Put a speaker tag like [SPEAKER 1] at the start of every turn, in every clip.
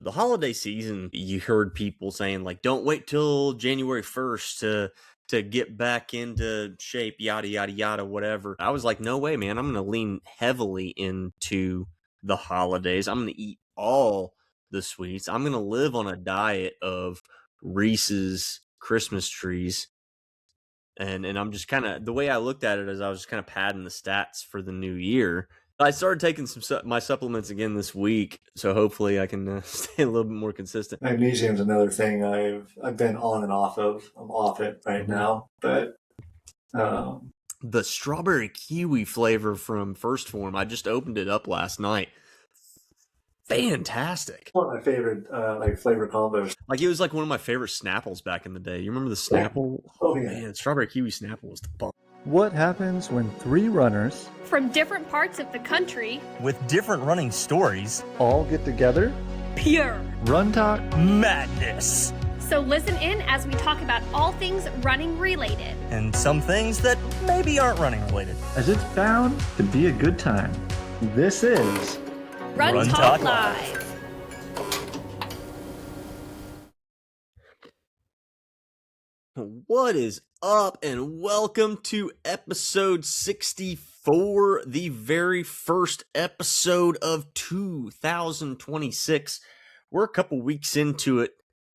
[SPEAKER 1] the holiday season, you heard people saying like, don't wait till January 1st to get back into shape, yada, yada, yada, whatever. I was like, no way, man. I'm going to lean heavily into the holidays. I'm going to eat all the sweets. I'm going to live on a diet of Reese's Christmas trees. And I'm just kind of, the way I looked at it is I was just kind of padding the stats for the new year. I started taking my supplements again this week, so hopefully I can stay a little bit more consistent.
[SPEAKER 2] Magnesium is another thing I've been on and off of. I'm off it right now, but
[SPEAKER 1] the strawberry kiwi flavor from First Form, I just opened it up last night. Fantastic.
[SPEAKER 2] One of my favorite flavor combos.
[SPEAKER 1] Like it was like one of my favorite Snapples back in the day. You remember the Snapple?
[SPEAKER 2] Oh yeah.
[SPEAKER 1] Man, strawberry kiwi Snapple was the bomb.
[SPEAKER 3] What happens when three runners
[SPEAKER 4] from different parts of the country
[SPEAKER 5] with different running stories
[SPEAKER 3] all get together?
[SPEAKER 4] Pure
[SPEAKER 3] RunTok
[SPEAKER 5] madness.
[SPEAKER 4] So listen in as we talk about all things running related.
[SPEAKER 5] And some things that maybe aren't running related.
[SPEAKER 3] As it's bound to be a good time. This is
[SPEAKER 4] RunTok Live.
[SPEAKER 1] What is up, and welcome to episode 64, the very first episode of 2026. We're a couple weeks into it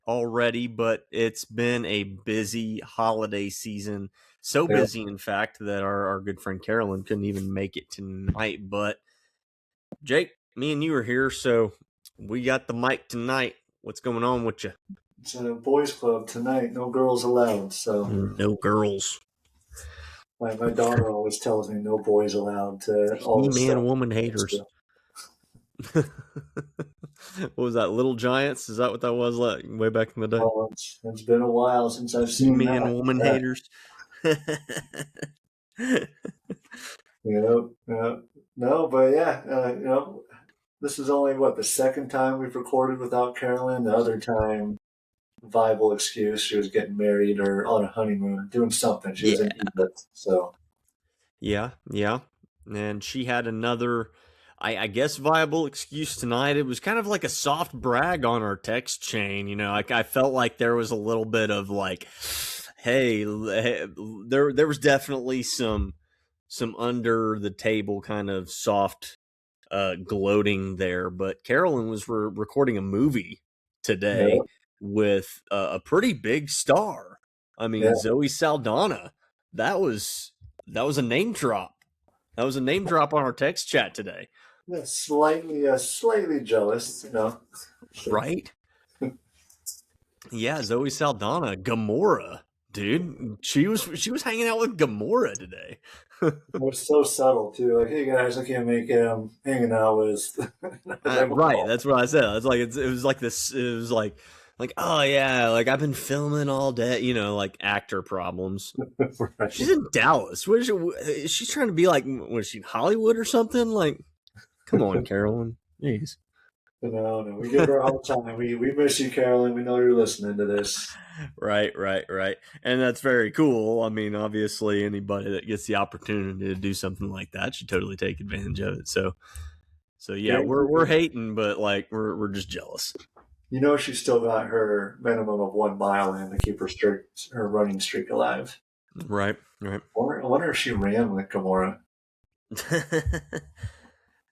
[SPEAKER 1] already, but it's been a busy holiday season. So busy, in fact, that our good friend Carolyn couldn't even make it tonight. But Jake, me and you are here, so we got the mic tonight. What's going on with you?
[SPEAKER 2] It's a boys' club tonight. No girls allowed. So
[SPEAKER 1] no girls.
[SPEAKER 2] My daughter always tells me no boys allowed.
[SPEAKER 1] All man, woman haters. What was that? Little Giants? Is that what that was like way back in the day?
[SPEAKER 2] Oh, it's been a while since I've seen
[SPEAKER 1] man, that. Woman haters.
[SPEAKER 2] No, but yeah, this is only the second time we've recorded without Carolyn. The other time, viable excuse, she was getting married or on a honeymoon, doing something. She was in Egypt, so
[SPEAKER 1] yeah, and she had another, I guess, viable excuse tonight. It was kind of like a soft brag on our text chain. I felt like there was a little bit of like, hey, there was definitely some under the table kind of soft gloating there. But Carolyn was recording a movie today with a pretty big star. I mean, Zoe Saldana. That was a name drop. That was a name drop on our text chat today.
[SPEAKER 2] Yeah, slightly jealous,
[SPEAKER 1] Right? Yeah, Zoe Saldana, Gamora, dude. She was hanging out with Gamora today.
[SPEAKER 2] It was so subtle too. Like, hey guys, I can't make it. I'm hanging out with.
[SPEAKER 1] Right, that's what I said. It's like it was like this. It was like oh yeah, like I've been filming all day. Like actor problems. Right. She's in Dallas. Is she trying to be like? Was she in Hollywood or something? Like, come on, Carolyn. Jeez.
[SPEAKER 2] No, we give her all the time. We miss you, Carolyn. We know you're listening to this.
[SPEAKER 1] Right. And that's very cool. I mean, obviously, anybody that gets the opportunity to do something like that should totally take advantage of it. So yeah, we're hating, but like we're just jealous.
[SPEAKER 2] She's still got her minimum of 1 mile in to keep her running streak alive.
[SPEAKER 1] Right.
[SPEAKER 2] I wonder if she ran with Gamora.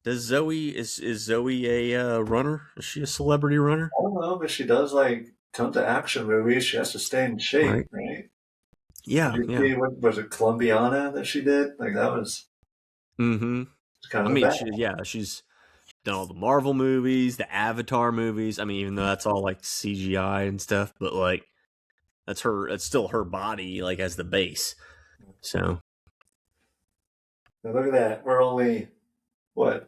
[SPEAKER 1] Is Zoe a runner? Is she a celebrity runner?
[SPEAKER 2] I don't know, but she does like tons of action movies. She has to stay in shape, right?
[SPEAKER 1] Yeah.
[SPEAKER 2] What was it, Columbiana that she did? Like that was.
[SPEAKER 1] Mm-hmm. She's done all the Marvel movies, the Avatar movies. I mean, even though that's all like CGI and stuff, but like that's still her body, like as the base. So.
[SPEAKER 2] Now look at that. We're only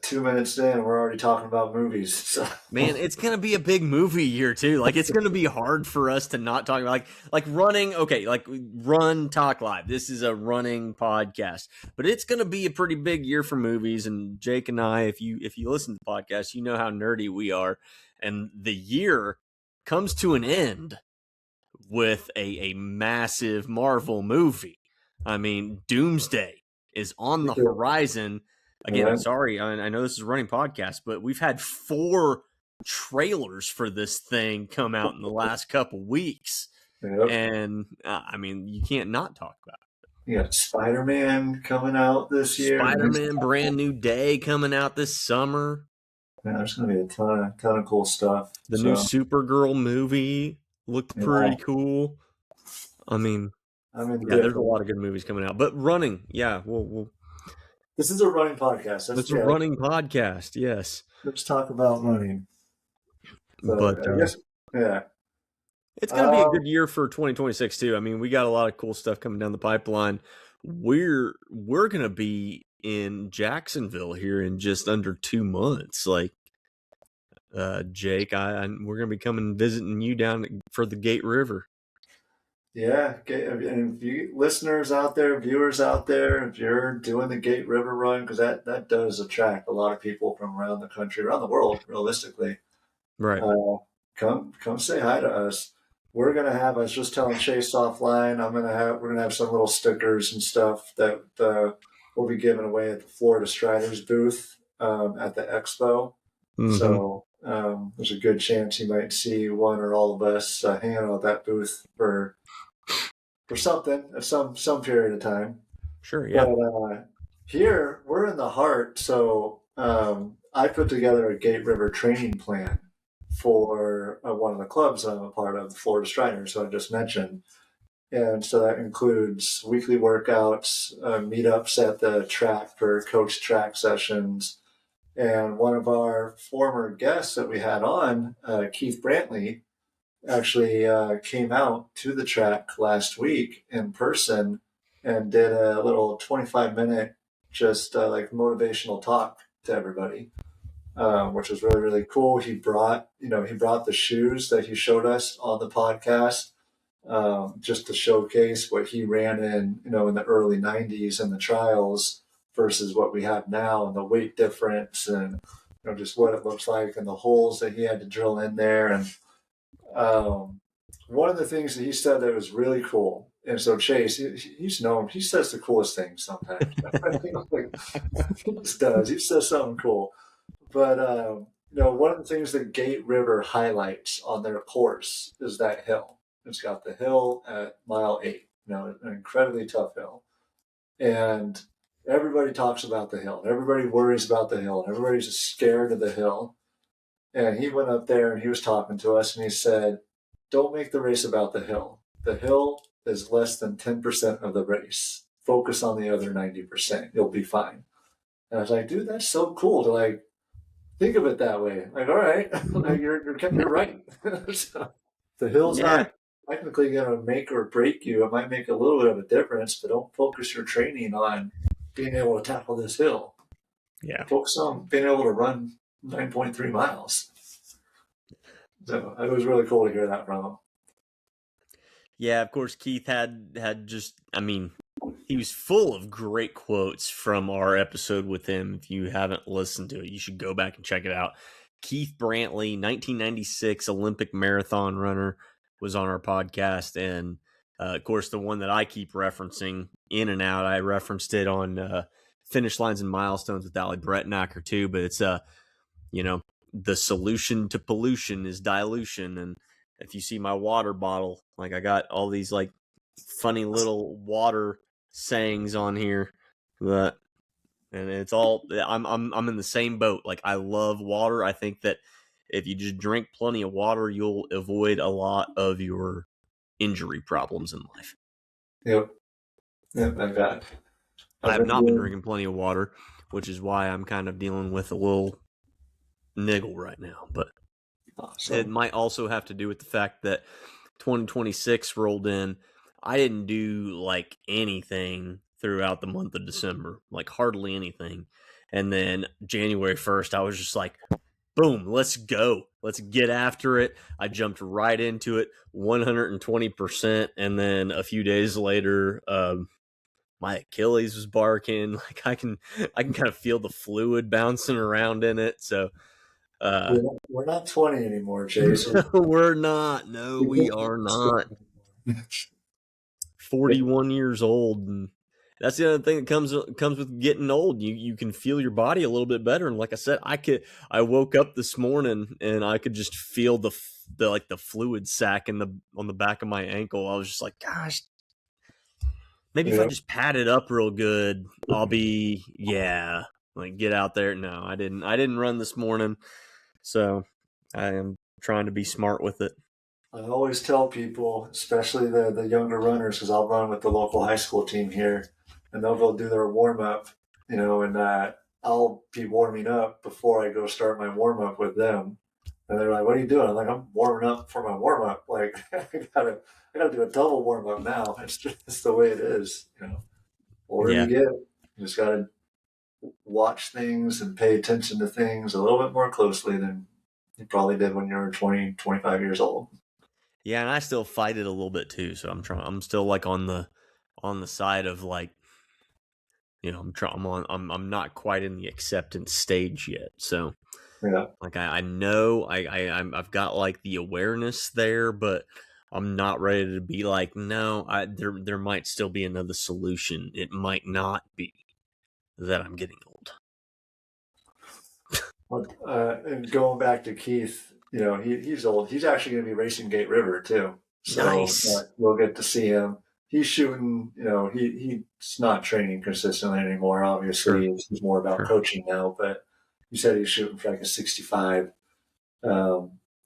[SPEAKER 2] 2 minutes in, we're already talking about movies. So.
[SPEAKER 1] Man, it's gonna be a big movie year too. Like it's gonna be hard for us to not talk about like running. Okay, like RunTok Live. This is a running podcast, but it's gonna be a pretty big year for movies. And Jake and I, if you listen to the podcast, you know how nerdy we are. And the year comes to an end with a massive Marvel movie. I mean, Doomsday is on the horizon. Again, I'm sorry, I know this is a running podcast, but we've had 4 trailers for this thing come out in the last couple weeks.
[SPEAKER 2] Yep.
[SPEAKER 1] And I mean, you can't not talk about it.
[SPEAKER 2] You got Spider-Man coming out this year.
[SPEAKER 1] Spider-Man Brand New Day coming out this summer.
[SPEAKER 2] Yeah, there's going to be a ton of cool stuff.
[SPEAKER 1] The new Supergirl movie looked pretty cool. I mean, there's a lot of good movies coming out. But running, we'll
[SPEAKER 2] this is a running podcast.
[SPEAKER 1] It's a running podcast, yes.
[SPEAKER 2] Let's talk about running.
[SPEAKER 1] But
[SPEAKER 2] I guess, yeah.
[SPEAKER 1] It's going to be a good year for 2026 too. I mean, we got a lot of cool stuff coming down the pipeline. We're going to be in Jacksonville here in just under 2 months. Like, Jake, we're going to be coming visiting you down for the Gate River.
[SPEAKER 2] Yeah, and if you listeners out there, viewers out there, if you're doing the Gate River run, because that does attract a lot of people from around the country, around the world, realistically.
[SPEAKER 1] Right.
[SPEAKER 2] Come say hi to us. We're gonna have. I was just telling Chase offline. We're gonna have some little stickers and stuff that we'll be giving away at the Florida Striders booth at the expo. Mm-hmm. So there's a good chance you might see one or all of us hanging out at that booth for something at some period of time.
[SPEAKER 1] Sure, yeah.
[SPEAKER 2] But here we're in the heart. So I put together a Gate River training plan for one of the clubs I'm a part of, the Florida Striders, so I just mentioned. And so that includes weekly workouts, meetups at the track for coach track sessions. And one of our former guests that we had on, Keith Brantley, actually came out to the track last week in person and did a little 25-minute just like motivational talk to everybody, which was really, really cool. He brought the shoes that he showed us on the podcast just to showcase what he ran in the early 90s in the trials versus what we have now, and the weight difference, and just what it looks like, and the holes that he had to drill in there. And one of the things that he said that was really cool, and so Chase, he's known, he says the coolest things sometimes. He just does. He says something cool. But one of the things that Gate River highlights on their course is that hill. It's got the hill at mile 8, an incredibly tough hill. And everybody talks about the hill. Everybody worries about the hill. Everybody's scared of the hill. And he went up there and he was talking to us and he said, don't make the race about the hill. The hill is less than 10% of the race. Focus on the other 90%. You'll be fine. And I was like, dude, that's so cool to think of it that way. Like, all right, you're right. So, the hill's not technically going to make or break you. It might make a little bit of a difference, but don't focus your training on being able to tackle this hill.
[SPEAKER 1] Yeah.
[SPEAKER 2] Focus on being able to run 9.3 miles. So it was really cool to hear that from him.
[SPEAKER 1] Yeah, of course, Keith had just, he was full of great quotes from our episode with him. If you haven't listened to it, you should go back and check it out. Keith Brantley, 1996 Olympic marathon runner, was on our podcast. And, of course, the one that I keep referencing in and out, I referenced it on Finish Lines and Milestones with Ali Brettnacker too. But it's, the solution to pollution is dilution. And if you see my water bottle, I got all these funny little water sayings on here, and it's all, I'm in the same boat. I love water. I think that if you just drink plenty of water, you'll avoid a lot of your injury problems in life.
[SPEAKER 2] Yep,
[SPEAKER 1] I have not been drinking plenty of water, which is why I'm kind of dealing with a little niggle right now. But it might also have to do with the fact that 2026 rolled in. I didn't do anything throughout the month of December, hardly anything. And then January 1st, I was just boom, let's go. Let's get after it. I jumped right into it 120%. And then a few days later, my Achilles was barking. I can kind of feel the fluid bouncing around in it. So
[SPEAKER 2] we're not 20 anymore, Jason.
[SPEAKER 1] We're not. No, we are not. 41 years old, That's the other thing that comes with getting old. You can feel your body a little bit better. And like I said, I woke up this morning and I could just feel the fluid sac on the back of my ankle. I was just like, gosh, maybe if I
[SPEAKER 2] Yeah.
[SPEAKER 1] just pad it up real good, I'll be like get out there. No, I didn't run this morning, so I am trying to be smart with it.
[SPEAKER 2] I always tell people, especially the younger runners, because I'll run with the local high school team here, and they'll go do their warm up, and I'll be warming up before I go start my warm up with them. And they're like, "What are you doing?" I'm like, "I'm warming up for my warm up. Like, I gotta do a double warm up now. It's just the way it is. Older
[SPEAKER 1] Yeah.
[SPEAKER 2] you get, you just gotta watch things and pay attention to things a little bit more closely than you probably did when you were 20, 25 years old.
[SPEAKER 1] Yeah, and I still fight it a little bit too. So I'm still like on the side of like, I'm not quite in the acceptance stage yet. So
[SPEAKER 2] Yeah.
[SPEAKER 1] like I know I've got like the awareness there, but I'm not ready to be like, no, there might still be another solution. It might not be that I'm getting old.
[SPEAKER 2] And going back to Keith, he's old. He's actually going to be racing Gate River too. So
[SPEAKER 1] Nice.
[SPEAKER 2] we'll get to see him. He's shooting, he's not training consistently anymore.
[SPEAKER 1] Sure.
[SPEAKER 2] Obviously, he's more about
[SPEAKER 1] Sure.
[SPEAKER 2] coaching now, but he said he's shooting for like a 65.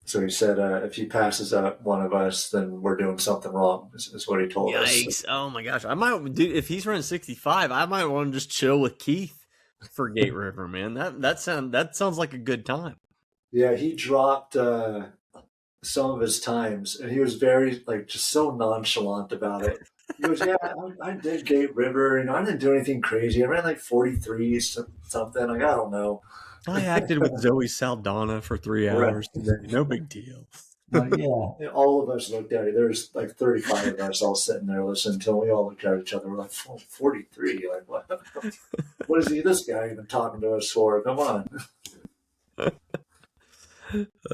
[SPEAKER 2] So he said, if he passes up one of us, then we're doing something wrong, is what he told us.
[SPEAKER 1] Yikes. Oh my gosh. I might do if he's running 65, I might want to just chill with Keith for Gate River, man. That sounds like a good time.
[SPEAKER 2] Yeah, he dropped some of his times, and he was very just so nonchalant about it. He goes, "Yeah, I did Gate River. I didn't do anything crazy. I ran like 43 something. Like I don't know."
[SPEAKER 1] I acted with Zoe Saldana for 3 hours today. No big deal.
[SPEAKER 3] Yeah.
[SPEAKER 2] And all of us looked at it. There's like 35 of us all sitting there listening to him. We all looked at each other. We're like, 43? Like, what? What is this guy even talking to us for? Come on.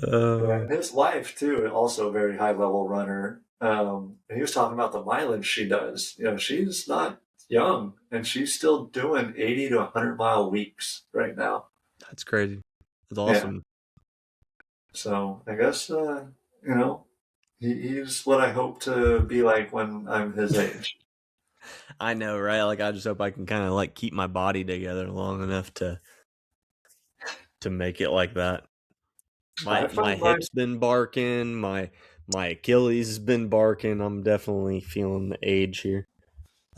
[SPEAKER 2] And his wife too, also a very high level runner. And he was talking about the mileage she does. She's not young, and she's still doing 80 to 100-mile weeks right now.
[SPEAKER 1] That's crazy. That's awesome.
[SPEAKER 2] So I guess he's what I hope to be like when I'm his age.
[SPEAKER 1] I know, right? Like I just hope I can kind of like keep my body together long enough to make it like that. My hip's been barking, my Achilles has been barking. I'm definitely feeling the age here.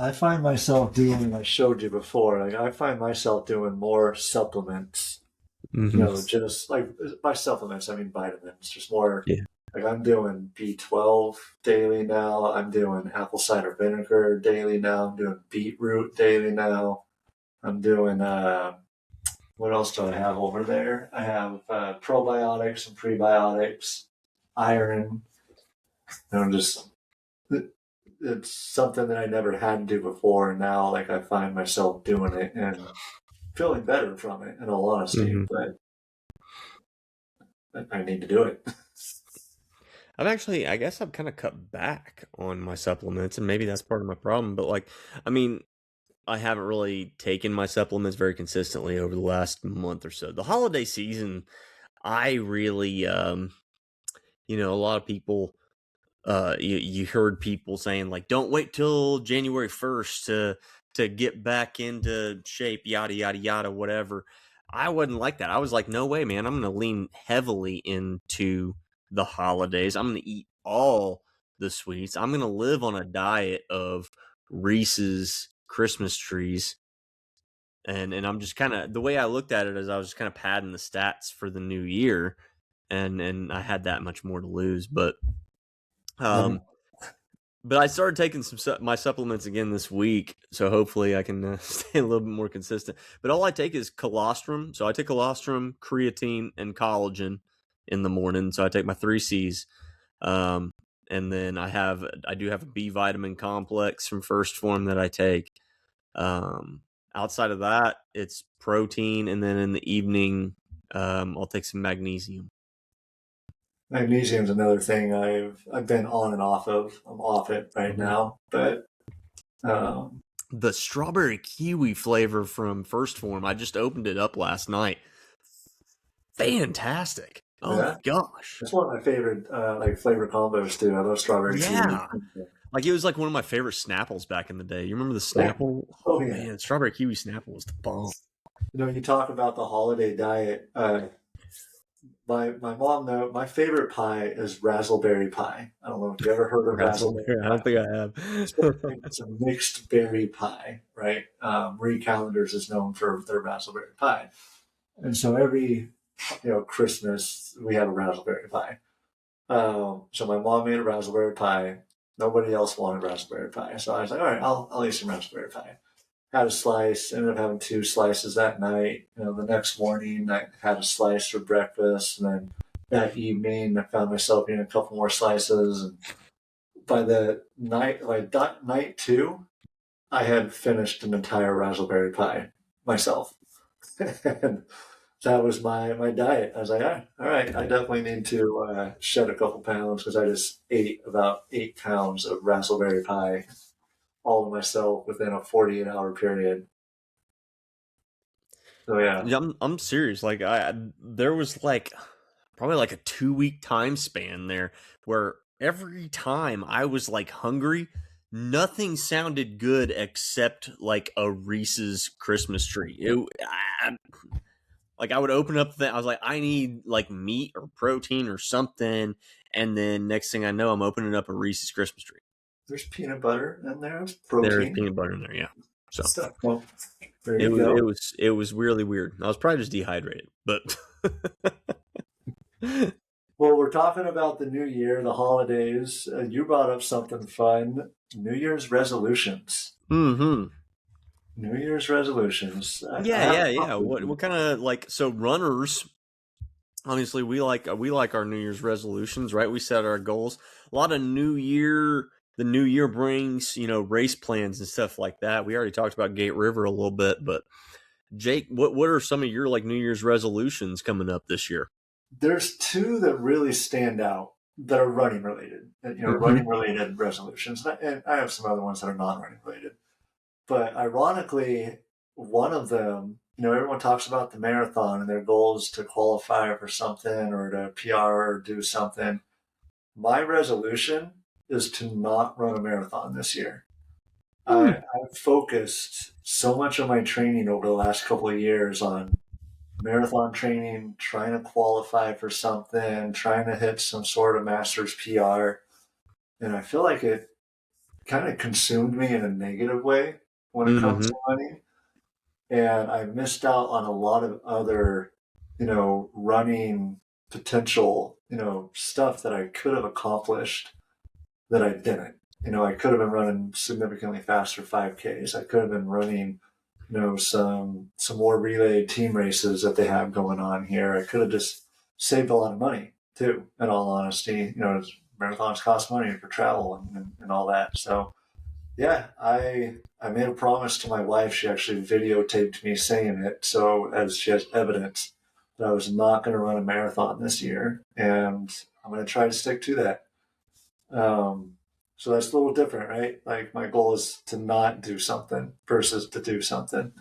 [SPEAKER 2] I find myself doing, I showed you before, I find myself doing more supplements.
[SPEAKER 1] Mm-hmm.
[SPEAKER 2] Just like by supplements, I mean vitamins. Just more,
[SPEAKER 1] Yeah.
[SPEAKER 2] like I'm doing B12 daily now. I'm doing apple cider vinegar daily now. I'm doing beetroot daily now. I'm doing, what else do I have over there? I have probiotics and prebiotics, iron. Just it's something that I never had to do before, and now I find myself doing it and feeling better from it. In all honesty, but I need to do it.
[SPEAKER 1] I guess I've kind of cut back on my supplements, and maybe that's part of my problem. But I haven't really taken my supplements very consistently over the last month or so. The holiday season, I really, a lot of people, you heard people saying don't wait till January 1st to get back into shape, yada, yada, yada, whatever. I wasn't like that. I was like, no way, man. I'm going to lean heavily into the holidays. I'm going to eat all the sweets. I'm going to live on a diet of Reese's Christmas trees. And I'm just kind of, the way I looked at it is I was just kind of padding the stats for the new year, and I had that much more to lose. But I started taking my supplements again this week, so hopefully I can stay a little bit more consistent. But all I take is colostrum. So I take colostrum, creatine, and collagen in the morning. So I take my 3Cs. And then I do have a B vitamin complex from First Form that I take. Outside of that, it's protein, and then in the evening, I'll take some magnesium.
[SPEAKER 2] Magnesium is another thing I've been on and off of. I'm off it right now, but
[SPEAKER 1] the strawberry kiwi flavor from First Form. I just opened it up last night. Fantastic. Oh
[SPEAKER 2] Yeah,
[SPEAKER 1] my gosh.
[SPEAKER 2] it's one of my favorite like flavor combos too. I love strawberry kiwi.
[SPEAKER 1] Yeah. Like it was like one of my favorite Snapples back in the day. You remember the
[SPEAKER 2] Yeah.
[SPEAKER 1] Snapple?
[SPEAKER 2] Oh yeah.
[SPEAKER 1] Man, strawberry kiwi Snapple was the bomb.
[SPEAKER 2] You know, you talk about the holiday diet. My mom though, my favorite pie is raspberry pie. I don't know if you ever heard of raspberry.
[SPEAKER 1] I don't think I have.
[SPEAKER 2] It's a mixed berry pie, right? Marie Callender's is known for their raspberry pie, and so every Christmas we have a raspberry pie. So my mom made a raspberry pie. Nobody else wanted raspberry pie, so I was like, all right, I'll eat some raspberry pie. Had a slice, ended up having 2 slices that night. The next morning I had a slice for breakfast, and then that evening I found myself eating a couple more slices. And by the night, night 2, I had finished an entire raspberry pie myself, and that was my diet. I was like, all right, I definitely need to shed a couple pounds because I just ate about 8 pounds of raspberry pie all to myself within a 48-hour period. So yeah,
[SPEAKER 1] I'm serious. Like there was like probably like a 2-week time span there where every time I was like hungry, nothing sounded good except like a Reese's Christmas tree. Like I would open up I was like, I need like meat or protein or something, and then next thing I know, I'm opening up a Reese's Christmas tree.
[SPEAKER 2] there's peanut butter in there. There's protein.
[SPEAKER 1] There's peanut butter in there, yeah. So
[SPEAKER 2] Well, there you go.
[SPEAKER 1] it was really weird. I was probably just dehydrated, but
[SPEAKER 2] Well, we're talking about the new year, the holidays. You brought up something fun: New Year's resolutions.
[SPEAKER 1] mm-hmm.
[SPEAKER 2] New Year's resolutions.
[SPEAKER 1] Yeah. What kind of like so runners? Obviously, we like our New Year's resolutions, right? We set our goals. A lot of the new year brings race plans and stuff like that. We already talked about Gate River a little bit, but Jake, what are some of your like New Year's resolutions coming up this year?
[SPEAKER 2] There's 2 that really stand out that are running related. Running related resolutions, and I have some other ones that are non-running related. But ironically, one of them, everyone talks about the marathon and their goals to qualify for something or to PR or do something. My resolution is to not run a marathon this year. I've focused so much of my training over the last couple of years on marathon training, trying to qualify for something, trying to hit some sort of master's PR. And I feel like it kind of consumed me in a negative way when it comes to running. And I missed out on a lot of other, running potential, stuff that I could have accomplished that I didn't. I could have been running significantly faster 5Ks. I could have been running, some more relay team races that they have going on here. I could have just saved a lot of money too, in all honesty. Marathons cost money for travel and all that. So yeah, I made a promise to my wife. She actually videotaped me saying it, so as she has evidence that I was not going to run a marathon this year, and I'm going to try to stick to that. So that's a little different, right? Like my goal is to not do something versus to do something.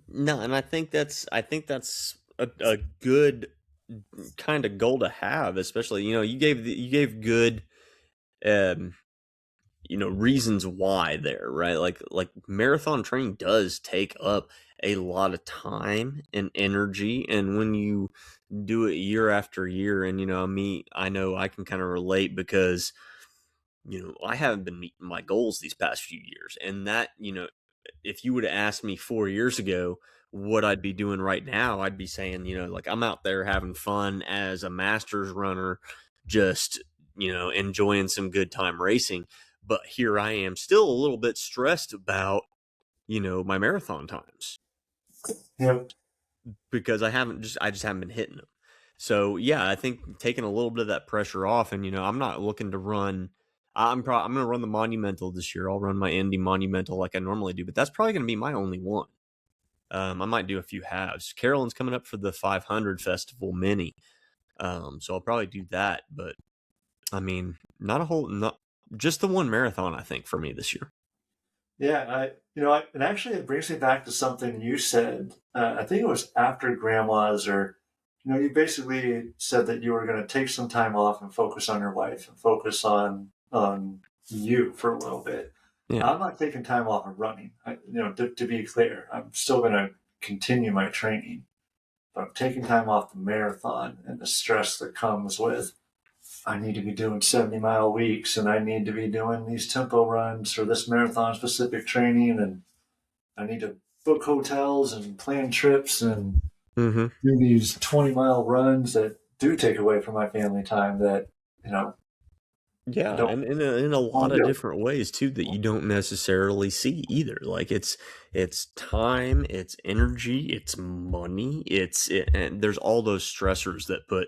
[SPEAKER 1] No, and I think that's a good kind of goal to have, especially you gave good reasons why there, right? Like marathon training does take up a lot of time and energy, and when you do it year after year, and I know I can kind of relate because I haven't been meeting my goals these past few years, and that if you would have asked me 4 years ago what I'd be doing right now, I'd be saying like I'm out there having fun as a masters runner, just enjoying some good time racing. But here I am still a little bit stressed about, my marathon times.
[SPEAKER 2] Yep.
[SPEAKER 1] Because I just haven't been hitting them. So yeah, I think taking a little bit of that pressure off, and I'm not looking to run. I'm going to run the Monumental this year. I'll run my Indy Monumental like I normally do, but that's probably going to be my only one. I might do a few halves. Carolyn's coming up for the 500 Festival Mini, so I'll probably do that. But I mean, not just the one marathon, I think, for me this year.
[SPEAKER 2] Yeah, and actually it brings me back to something you said. I think it was after grandma's, or you basically said that you were going to take some time off and focus on your wife and focus on you for a little bit.
[SPEAKER 1] Yeah.
[SPEAKER 2] I'm not taking time off of running. To be clear, I'm still going to continue my training, but I'm taking time off the marathon and the stress that comes with I need to be doing 70-mile weeks and I need to be doing these tempo runs for this marathon specific training. And I need to book hotels and plan trips and
[SPEAKER 1] Mm-hmm.
[SPEAKER 2] do these 20-mile runs that do take away from my family time that, I
[SPEAKER 1] Yeah,
[SPEAKER 2] don't
[SPEAKER 1] and in a lot
[SPEAKER 2] want to
[SPEAKER 1] of
[SPEAKER 2] do.
[SPEAKER 1] different ways too that you don't necessarily see either. Like it's time, it's energy, it's money, and there's all those stressors that put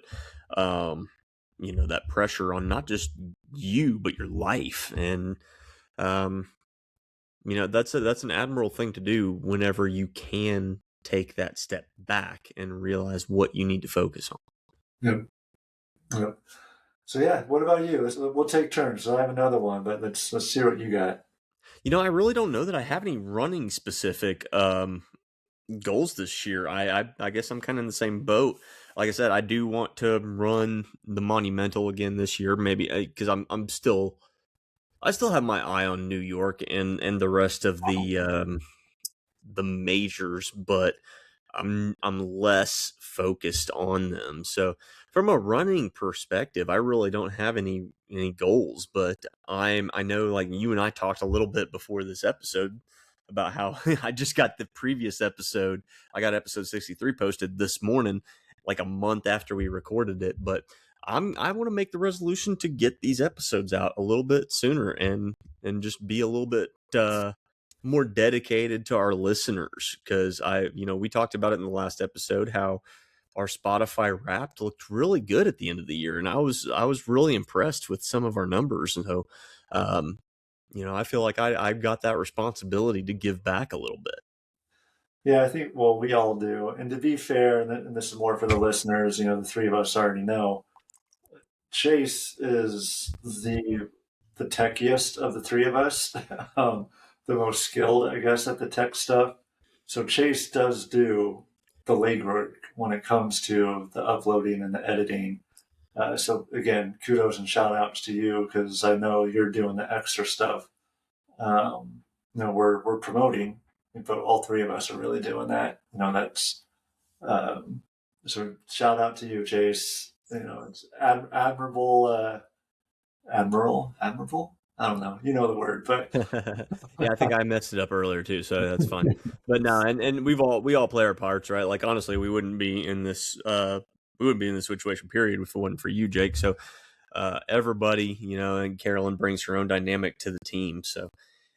[SPEAKER 1] that pressure on not just you but your life. And um that's an admirable thing to do whenever you can take that step back and realize what you need to focus on.
[SPEAKER 2] Yep. Yep. So yeah, what about you? We'll take turns. So I have another one, but let's see what you got.
[SPEAKER 1] I really don't know that I have any running specific goals this year. I guess I'm kind of in the same boat. Like I said, I do want to run the Monumental again this year, maybe because I still have my eye on New York and the rest of the majors, but I'm less focused on them. So from a running perspective, I really don't have any goals, but I know like you and I talked a little bit before this episode about how I just got the previous episode. I got episode 63 posted this morning, like a month after we recorded it, but I want to make the resolution to get these episodes out a little bit sooner and just be a little bit more dedicated to our listeners, because we talked about it in the last episode how our Spotify Wrapped looked really good at the end of the year, and I was really impressed with some of our numbers. And so I feel like I've got that responsibility to give back a little bit.
[SPEAKER 2] Yeah, I think, well, we all do. And to be fair, and this is more for the listeners, the three of us already know, Chase is the techiest of the three of us, the most skilled, I guess, at the tech stuff. So Chase does do the legwork when it comes to the uploading and the editing. So again, kudos and shout outs to you because I know you're doing the extra stuff. We're promoting, but all three of us are really doing that. That's um, so shout out to you, Chase. It's admirable, admirable. I don't know. You know the word, but
[SPEAKER 1] Yeah, I think I messed it up earlier too, so that's fine. But no, and we all play our parts, right? Like honestly, we wouldn't be in this situation period if it wasn't for you, Jake. So everybody, and Carolyn brings her own dynamic to the team. So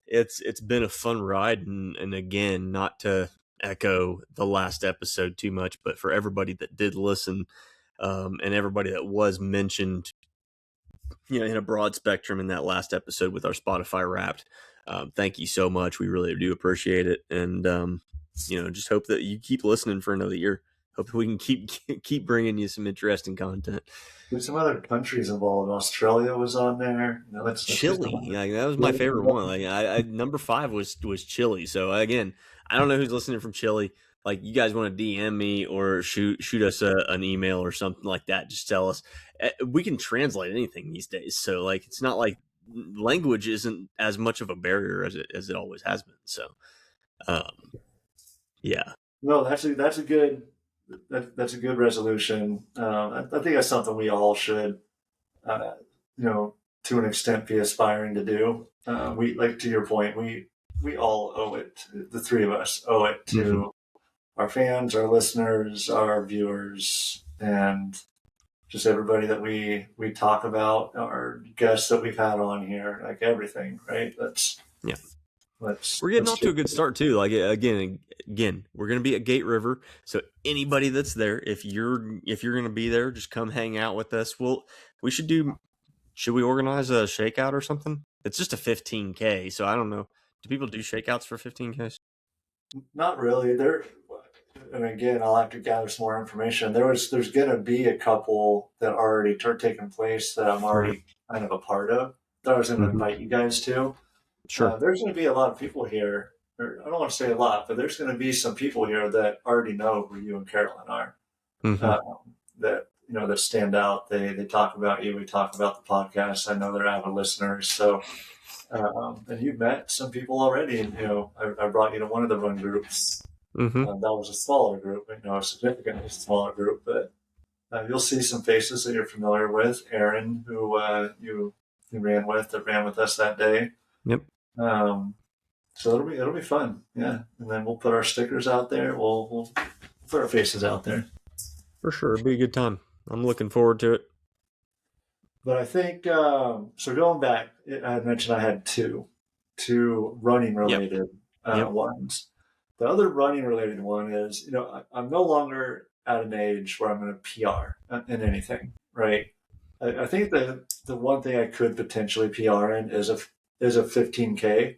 [SPEAKER 1] it's been a fun ride, and again, not to echo the last episode too much, but for everybody that did listen, and everybody that was mentioned, in a broad spectrum in that last episode with our Spotify Wrapped, thank you so much. We really do appreciate it, and just hope that you keep listening for another year. Hope that we can keep bringing you some interesting content.
[SPEAKER 2] there's some other countries involved. Australia was on there. Let's get
[SPEAKER 1] Chile,
[SPEAKER 2] some.
[SPEAKER 1] that was my favorite one. Like I number 5 was Chile. So again, I don't know who's listening from Chile. Like you guys want to DM me or shoot us an email or something like that. Just tell us. We can translate anything these days. So like it's not like language isn't as much of a barrier as it always has been. So yeah.
[SPEAKER 2] No, that's a good resolution. I think that's something we all should, uh, to an extent, be aspiring to do. We like to your point. We all owe it. The three of us owe it to our fans, our listeners, our viewers, and just everybody that we talk about, our guests that we've had on here, like everything, right?
[SPEAKER 1] Yeah.
[SPEAKER 2] Let's
[SPEAKER 1] We're getting off to a good start too. Like again, we're gonna be at Gate River. So anybody that's there, if you're gonna be there, just come hang out with us. Should we organize a shakeout or something? It's just a 15K, so I don't know. Do people do shakeouts for 15Ks?
[SPEAKER 2] not really. And again, I'll have to gather some more information. There's going to be a couple that are already taken place that I'm already kind of a part of that I was going to invite you guys to.
[SPEAKER 1] Sure.
[SPEAKER 2] There's going to be a lot of people here, or I don't want to say a lot, but there's going to be some people here that already know who you and Carolyn are.
[SPEAKER 1] Hmm.
[SPEAKER 2] Um, that that stand out. They talk about you. We talk about the podcast. I know they're avid listeners. So, and you've met some people already. And I brought you to one of the run groups.
[SPEAKER 1] Hmm.
[SPEAKER 2] That was a smaller group, a significantly smaller group, but you'll see some faces that you're familiar with. Aaron, who you ran with, that ran with us that day.
[SPEAKER 1] Yep.
[SPEAKER 2] So it'll be fun, yeah. And then we'll put our stickers out there. We'll put our faces out there.
[SPEAKER 1] For sure. It'll be a good time. I'm looking forward to it.
[SPEAKER 2] But I think so. Going back, I had mentioned I had two running related ones. The other running related one is, I'm no longer at an age where I'm going to PR in anything, right? I think the one thing I could potentially PR in is a 15K,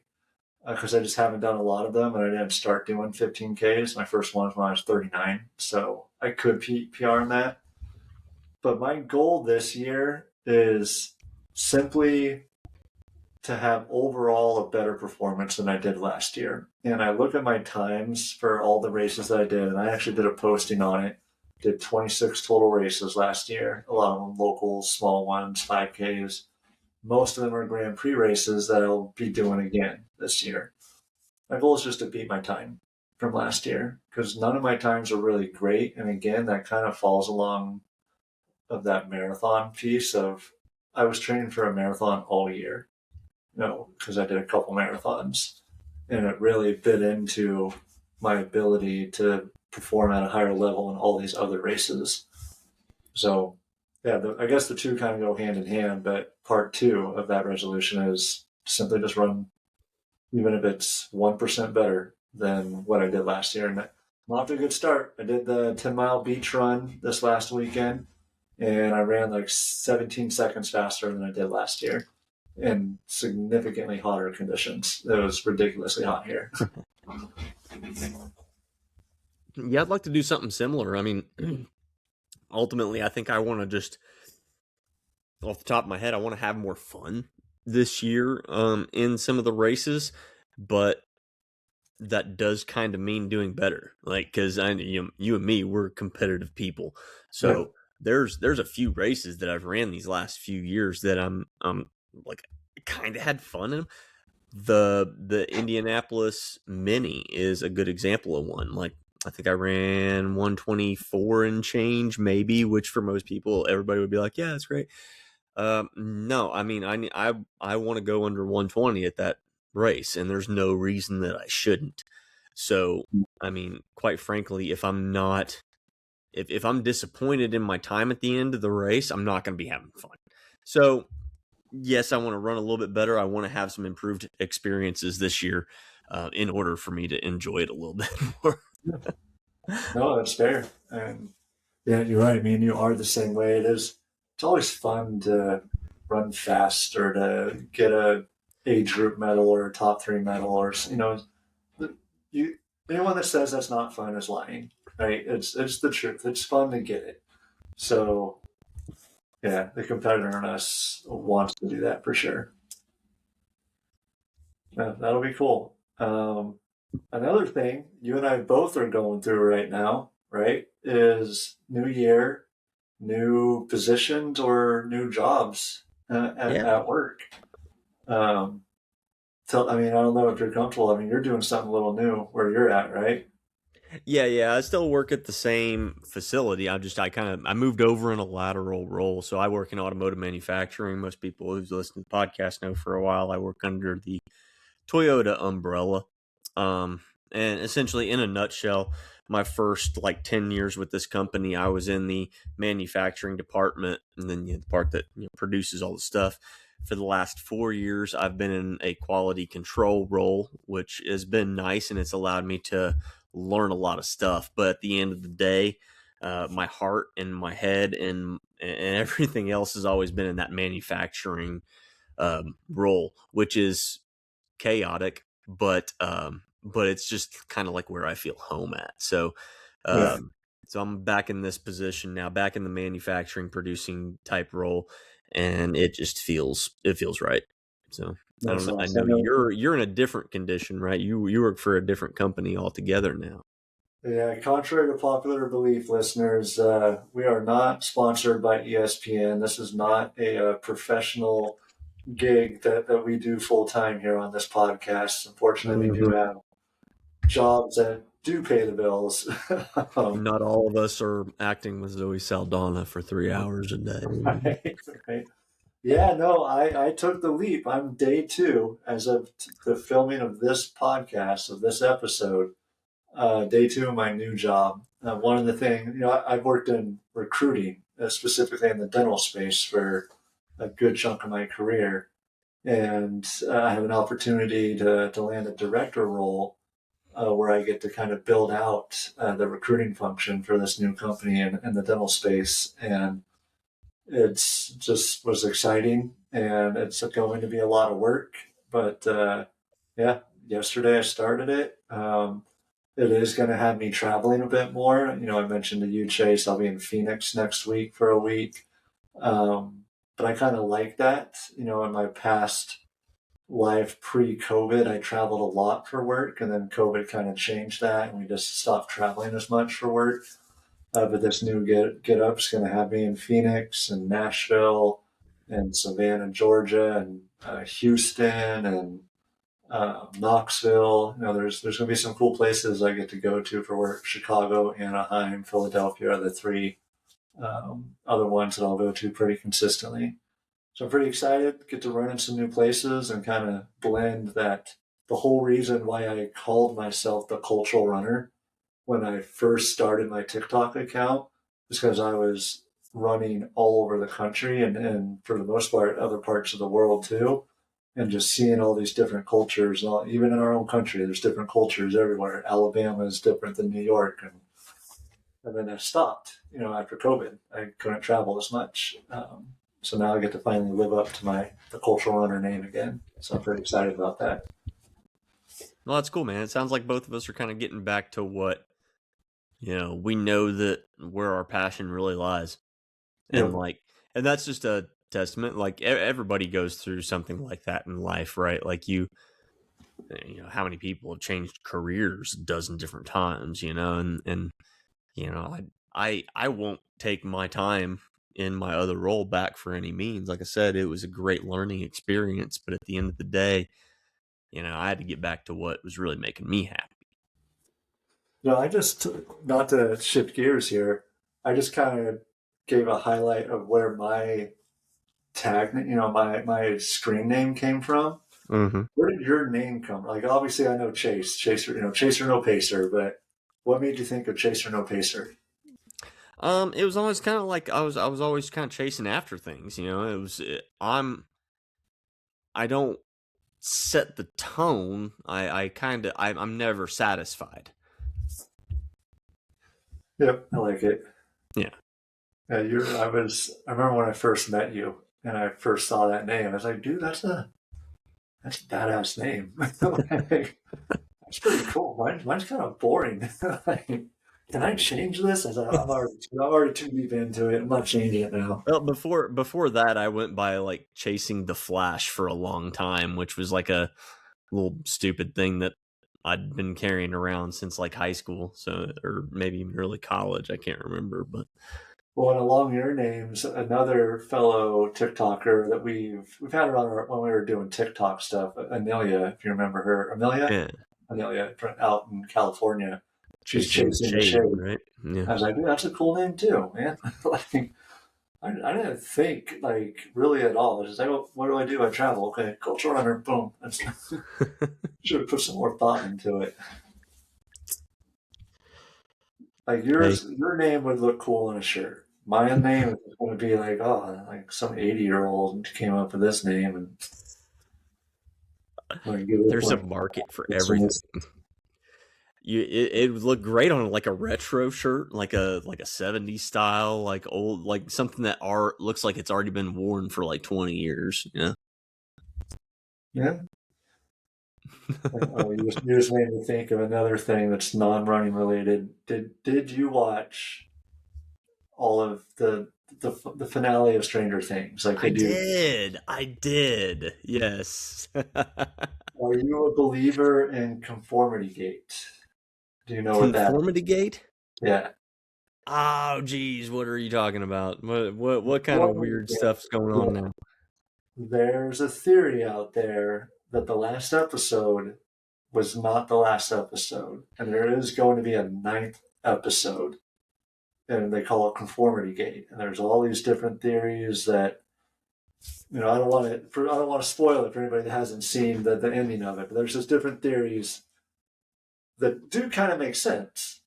[SPEAKER 2] because I just haven't done a lot of them, and I didn't start doing 15Ks. My first one was when I was 39, so I could PR in that. But my goal this year is simply to have overall a better performance than I did last year. And I look at my times for all the races that I did, and I actually did a posting on it. Did 26 total races last year, a lot of them local, small ones, 5Ks. Most of them are Grand Prix races that I'll be doing again this year. My goal is just to beat my time from last year, because none of my times are really great. And again, that kind of falls along of that marathon piece of, I was training for a marathon all year, because I did a couple marathons, and it really bit into my ability to perform at a higher level in all these other races. So yeah, I guess the two kind of go hand in hand, but part two of that resolution is simply just run, even if it's 1% better than what I did last year. And I'm off to a good start. I did the 10-mile beach run this last weekend, and I ran like 17 seconds faster than I did last year in significantly hotter conditions. It was ridiculously hot here.
[SPEAKER 1] Yeah, I'd like to do something similar. I mean, ultimately, I think I want to just, off the top of my head, I want to have more fun this year in some of the races, but that does kind of mean doing better. Like, because you and me, we're competitive people, so there's a few races that I've ran these last few years that I'm like kind of had fun in. The Indianapolis Mini is a good example of one. Like, I think I ran 124 and change, maybe, which for most people, everybody would be like, yeah, that's great. No, I mean, I want to go under 120 at that race, and there's no reason that I shouldn't. So, I mean, quite frankly, if I'm disappointed in my time at the end of the race, I'm not going to be having fun. So, yes, I want to run a little bit better. I want to have some improved experiences this year in order for me to enjoy it a little bit more.
[SPEAKER 2] No, that's fair. And yeah, you're right. I mean, you are the same way. It's always fun to run fast or to get a age group medal or a top 3 medal, or anyone that says that's not fun is lying, right? It's the truth. It's fun to get it. So yeah, the competitor in us wants to do that for sure. Yeah, that'll be cool. Another thing you and I both are going through right now, right, is new year, new positions or new jobs at work. I don't know if you're comfortable. I mean, you're doing something a little new where you're at, right?
[SPEAKER 1] Yeah. I still work at the same facility. I moved over in a lateral role. So I work in automotive manufacturing. Most people who's listened to the podcast know for a while I work under the Toyota umbrella. And essentially, in a nutshell, my first 10 years with this company, I was in the manufacturing department, and then the part that produces all the stuff. For the last 4 years, I've been in a quality control role, which has been nice, and it's allowed me to learn a lot of stuff. But at the end of the day, my heart and my head and everything else has always been in that manufacturing role, which is chaotic, but it's just kind of like where I feel home at. So so I'm back in this position now, back in the manufacturing producing type role, and it just feels right. So I
[SPEAKER 2] That's
[SPEAKER 1] don't. I know
[SPEAKER 2] awesome.
[SPEAKER 1] you're in a different condition, right? You work for a different company altogether now.
[SPEAKER 2] Yeah, contrary to popular belief, listeners, we are not sponsored by ESPN. This is not a professional gig that we do full time here on this podcast. Unfortunately, we do
[SPEAKER 1] Mhm.
[SPEAKER 2] have jobs that do pay the bills. um,
[SPEAKER 1] Not all of us are acting with Zoe Saldana for 3 hours a day.
[SPEAKER 2] right, right. Yeah, no, I took the leap. I'm day two as of the filming of this podcast, of this episode. Day two of my new job. One of the things, I've worked in recruiting, specifically in the dental space for a good chunk of my career. And I have an opportunity to land a director role where I get to kind of build out the recruiting function for this new company in the dental space. And it's just was exciting and it's going to be a lot of work. But yeah, yesterday I started it. It is going to have me traveling a bit more. I mentioned to you, Chase, I'll be in Phoenix next week for a week. But I kind of like that. In my past life pre-COVID, I traveled a lot for work, and then COVID kind of changed that, and we just stopped traveling as much for work. But this new get up's going to have me in Phoenix and Nashville and Savannah, Georgia, and Houston and Knoxville. There's going to be some cool places I get to go to for work. Chicago, Anaheim, Philadelphia are the three other ones that I'll go to pretty consistently. So I'm pretty excited, get to run in some new places and kind of blend that. The whole reason why I called myself the cultural runner when I first started my TikTok account was because I was running all over the country and for the most part, other parts of the world too. And just seeing all these different cultures, even in our own country, there's different cultures everywhere. Alabama is different than New York. And then I stopped, after COVID. I couldn't travel as much. So now I get to finally live up to the cultural runner name again. So I'm pretty excited about that.
[SPEAKER 1] Well, that's cool, man. It sounds like both of us are kind of getting back to what we know that where our passion really lies, and
[SPEAKER 2] Yep.
[SPEAKER 1] and that's just a testament. Like everybody goes through something like that in life, right? Like how many people have changed careers a dozen different times, and I won't take my time in my other role back for any means. Like I said, it was a great learning experience, but at the end of the day, I had to get back to what was really making me happy.
[SPEAKER 2] I just, not to shift gears here, I just kind of gave a highlight of where my tag, my screen name came from.
[SPEAKER 1] Mm-hmm.
[SPEAKER 2] Where did your name come from? Like, obviously, I know Chaser, Chaser No Pacer, but what made you think of Chaser No Pacer?
[SPEAKER 1] It was always kind of like I was always kind of chasing after things, I don't set the tone. I'm never satisfied.
[SPEAKER 2] Yep, I like it.
[SPEAKER 1] Yeah.
[SPEAKER 2] I remember when I first met you and I first saw that name. I was like, dude, that's a badass name. Like, that's pretty cool. Mine's kind of boring. Like, can I change this? I'm already too deep into it. I'm not changing it now.
[SPEAKER 1] Well, before that, I went by like chasing the Flash for a long time, which was like a little stupid thing that I'd been carrying around since like high school, or maybe even early college. I can't remember, but
[SPEAKER 2] Well, and along your names, another fellow TikToker that we've had her on when we were doing TikTok stuff, Amelia, if you remember her.
[SPEAKER 1] yeah,
[SPEAKER 2] Amelia out in California. She's
[SPEAKER 1] chasing the
[SPEAKER 2] chasing the
[SPEAKER 1] shade,
[SPEAKER 2] shade.
[SPEAKER 1] right? Yeah.
[SPEAKER 2] I was like, dude, that's a cool name too, man. Like, I didn't think like really at all. I was just like, oh, what do I do? I travel. Okay, cultural runner. Boom. Should have put some more thought into it. Like your name would look cool on a shirt. My name is going to be like, oh, like some 80-year-old came up with this name, and
[SPEAKER 1] There's a market for everything. It would look great on like a retro shirt, like a 70s style, like old, like something that looks like it's already been worn for like 20 years. Yeah.
[SPEAKER 2] You just made me think of another thing that's non-running related. Did you watch all of the the finale of Stranger Things. Like they do.
[SPEAKER 1] I did. Yes.
[SPEAKER 2] Are you a believer in conformity gate? Do you know what that?
[SPEAKER 1] Conformity gate?
[SPEAKER 2] Yeah.
[SPEAKER 1] Oh, geez, what are you talking about? What kind of
[SPEAKER 2] Conformity
[SPEAKER 1] weird
[SPEAKER 2] gate.
[SPEAKER 1] stuff's going on
[SPEAKER 2] Look,
[SPEAKER 1] now?
[SPEAKER 2] there's a theory out there that the last episode was not the last episode, and there is going to be a ninth episode, and they call it conformity gate. And there's all these different theories that I don't want to spoil it for anybody that hasn't seen the ending of it. But there's just different theories that do kind of make sense.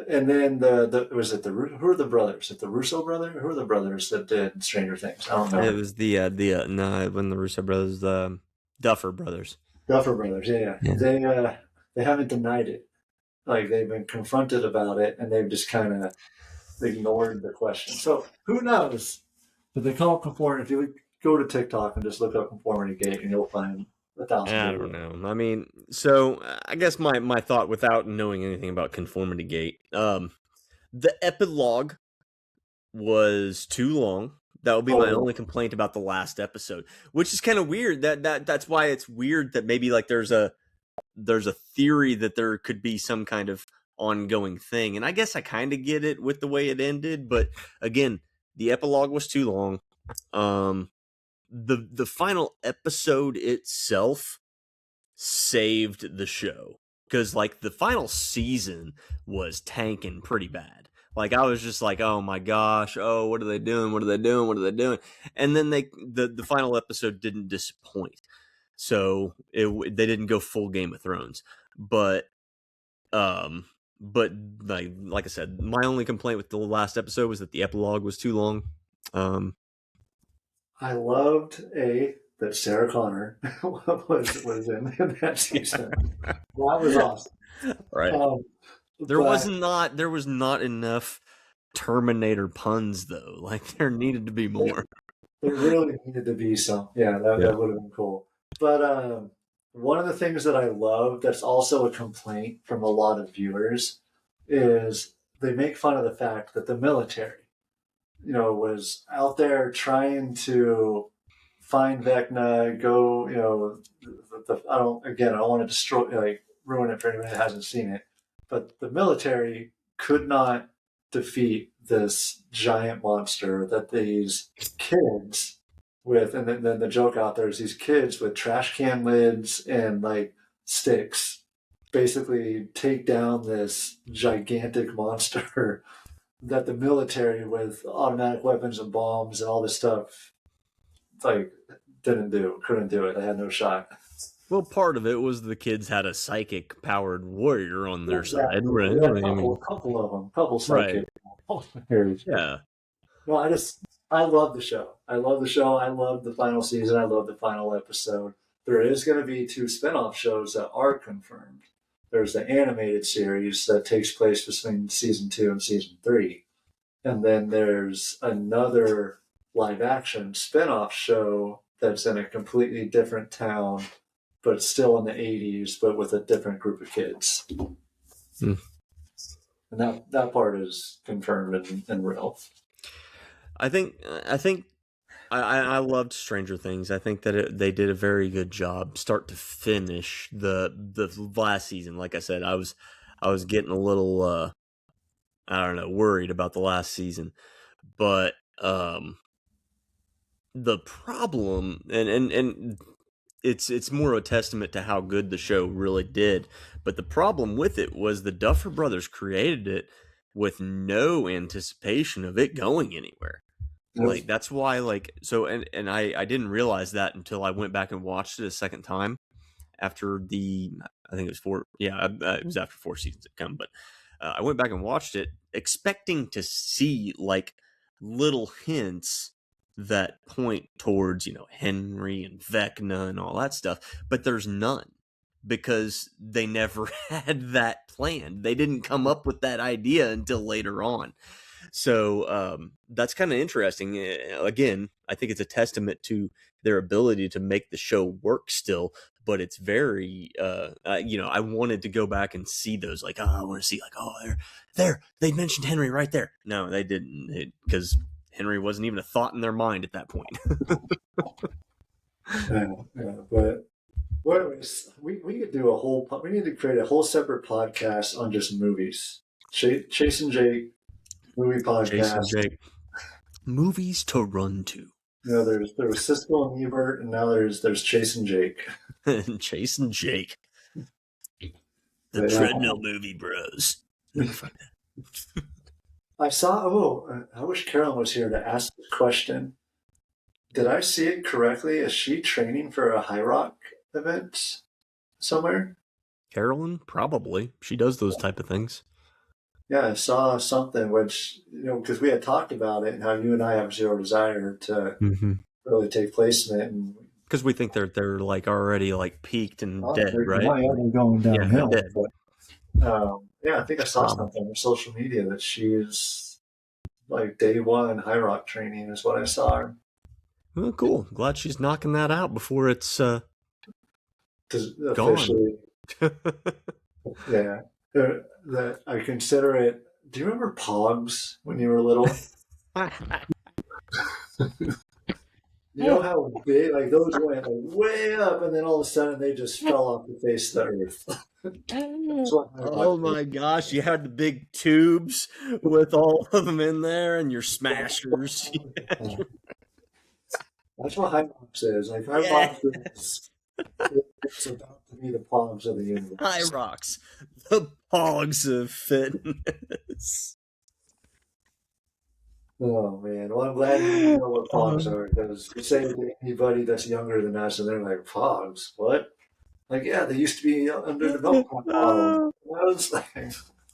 [SPEAKER 2] And then who are the brothers? Is it the Russo brother? Who are the brothers that did Stranger Things? I don't know.
[SPEAKER 1] It was no, it wasn't the Russo brothers, the Duffer brothers.
[SPEAKER 2] Duffer brothers. Yeah. They haven't denied it. Like they've been confronted about it, and they've just kind of ignored the question. So who knows? But they call it conformity. If you go to TikTok and just look up conformity gate, and you'll find 1,000.
[SPEAKER 1] I don't know. I mean, so I guess my thought, without knowing anything about conformity gate, the epilogue was too long. That would be my only complaint about the last episode, which is kind of weird. That's why it's weird that maybe like there's a theory that there could be some kind of ongoing thing. And I guess I kind of get it with the way it ended, but again, the epilogue was too long. The final episode itself saved the show, because like the final season was tanking pretty bad. Like I was just like, oh my gosh, oh, what are they doing? What are they doing? What are they doing? And then the final episode didn't disappoint. So they didn't go full Game of Thrones. But like I said, my only complaint with the last episode was that the epilogue was too long.
[SPEAKER 2] I loved that Sarah Connor was in that season. That was awesome.
[SPEAKER 1] Right. There was not enough Terminator puns though. Like there needed to be more.
[SPEAKER 2] There really needed to be some. Yeah, that would have been cool. But one of the things that I love that's also a complaint from a lot of viewers is they make fun of the fact that the military, was out there trying to find Vecna, go, I don't want to destroy, ruin it for anyone that hasn't seen it, but the military could not defeat this giant monster that these kids with, and then the joke out there is these kids with trash can lids and like sticks basically take down this gigantic monster that the military with automatic weapons and bombs and all this stuff couldn't do it. They had no shot.
[SPEAKER 1] Well, part of it was the kids had a psychic powered warrior on their side, right?
[SPEAKER 2] A couple of them, psychic warriors.
[SPEAKER 1] Yeah.
[SPEAKER 2] No, I love the show. I love the final season. I love the final episode. There is going to be 2 spinoff shows that are confirmed. There's the animated series that takes place between season 2 and season 3. And then there's another live action spinoff show that's in a completely different town, but still in the 80s, but with a different group of kids. And that part is confirmed and real.
[SPEAKER 1] I think I loved Stranger Things. I think that they did a very good job, start to finish. The last season, like I said, I was getting a little worried about the last season, but the problem and it's more a testament to how good the show really did. But the problem with it was the Duffer Brothers created it with no anticipation of it going anywhere. Like that's why, and I didn't realize that until I went back and watched it a second time after I think it was 4. Yeah, it was after 4 seasons had come. But I went back and watched it, expecting to see like little hints that point towards Henry and Vecna and all that stuff, but there's none, because they never had that planned. They didn't come up with that idea until later on. So that's kind of interesting. Again, I think it's a testament to their ability to make the show work still, but it's very, I wanted to go back and see those, I want to see, they mentioned Henry right there. No, they didn't, because Henry wasn't even a thought in their mind at that point.
[SPEAKER 2] But we could do we need to create a whole separate podcast on just movies. Chase and Jake movie podcast.
[SPEAKER 1] Chase and Jake. Movies to run to.
[SPEAKER 2] There was Siskel and Ebert, and now there's Chase and Jake.
[SPEAKER 1] Chase and Jake. The treadmill movie bros.
[SPEAKER 2] I saw. I wish Carolyn was here to ask this question. Did I see it correctly? Is she training for a High Rock event somewhere?
[SPEAKER 1] Carolyn, probably. She does those type of things.
[SPEAKER 2] Yeah, I saw something which, because we had talked about it and how you and I have zero desire to really take place in it.
[SPEAKER 1] Because we think they're like already like peaked and dead, right?
[SPEAKER 3] Going downhill.
[SPEAKER 1] Yeah,
[SPEAKER 2] but, I think I saw something on social media that she's like day one High Rock training is what I saw her.
[SPEAKER 1] Well, cool. Glad she's knocking that out before it's gone.
[SPEAKER 2] Yeah. That I consider it. Do you remember Pogs when you were little? You know how big, like those went way up, and then all of a sudden they just fell off the face of the earth.
[SPEAKER 1] Oh my gosh! You had the big tubes with all of them in there, and your smashers.
[SPEAKER 2] That's what High Rocks is. Like High Rocks is. It's about to be the Pogs of the universe.
[SPEAKER 1] High Rocks, the Pogs of fitness.
[SPEAKER 2] Oh man! Well, I'm glad you know what Pogs are, because you say to anybody that's younger than us, and they're like, "Pogs? What?" Like, yeah, they used to be under the milk bottle.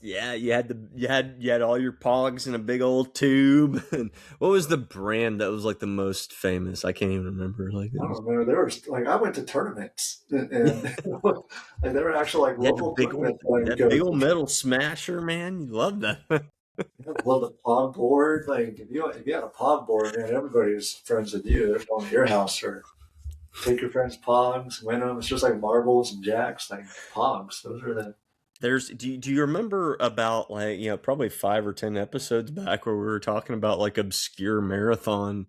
[SPEAKER 1] Yeah, you had all your Pogs in a big old tube. And what was the brand that was like the most famous? I can't even remember. Like,
[SPEAKER 2] I don't remember. There was like I went to tournaments, and like, there were actually like local tournaments.
[SPEAKER 1] Big old metal smasher, man. You love that.
[SPEAKER 2] Well, the Pog board, like if you had a Pog board, man, everybody was friends with you. They're going to your house or take your friends' Pogs, win them. It's just like marbles and jacks, like Pogs. Those are the.
[SPEAKER 1] Do you remember about like, probably 5 or 10 episodes back where we were talking about like obscure marathon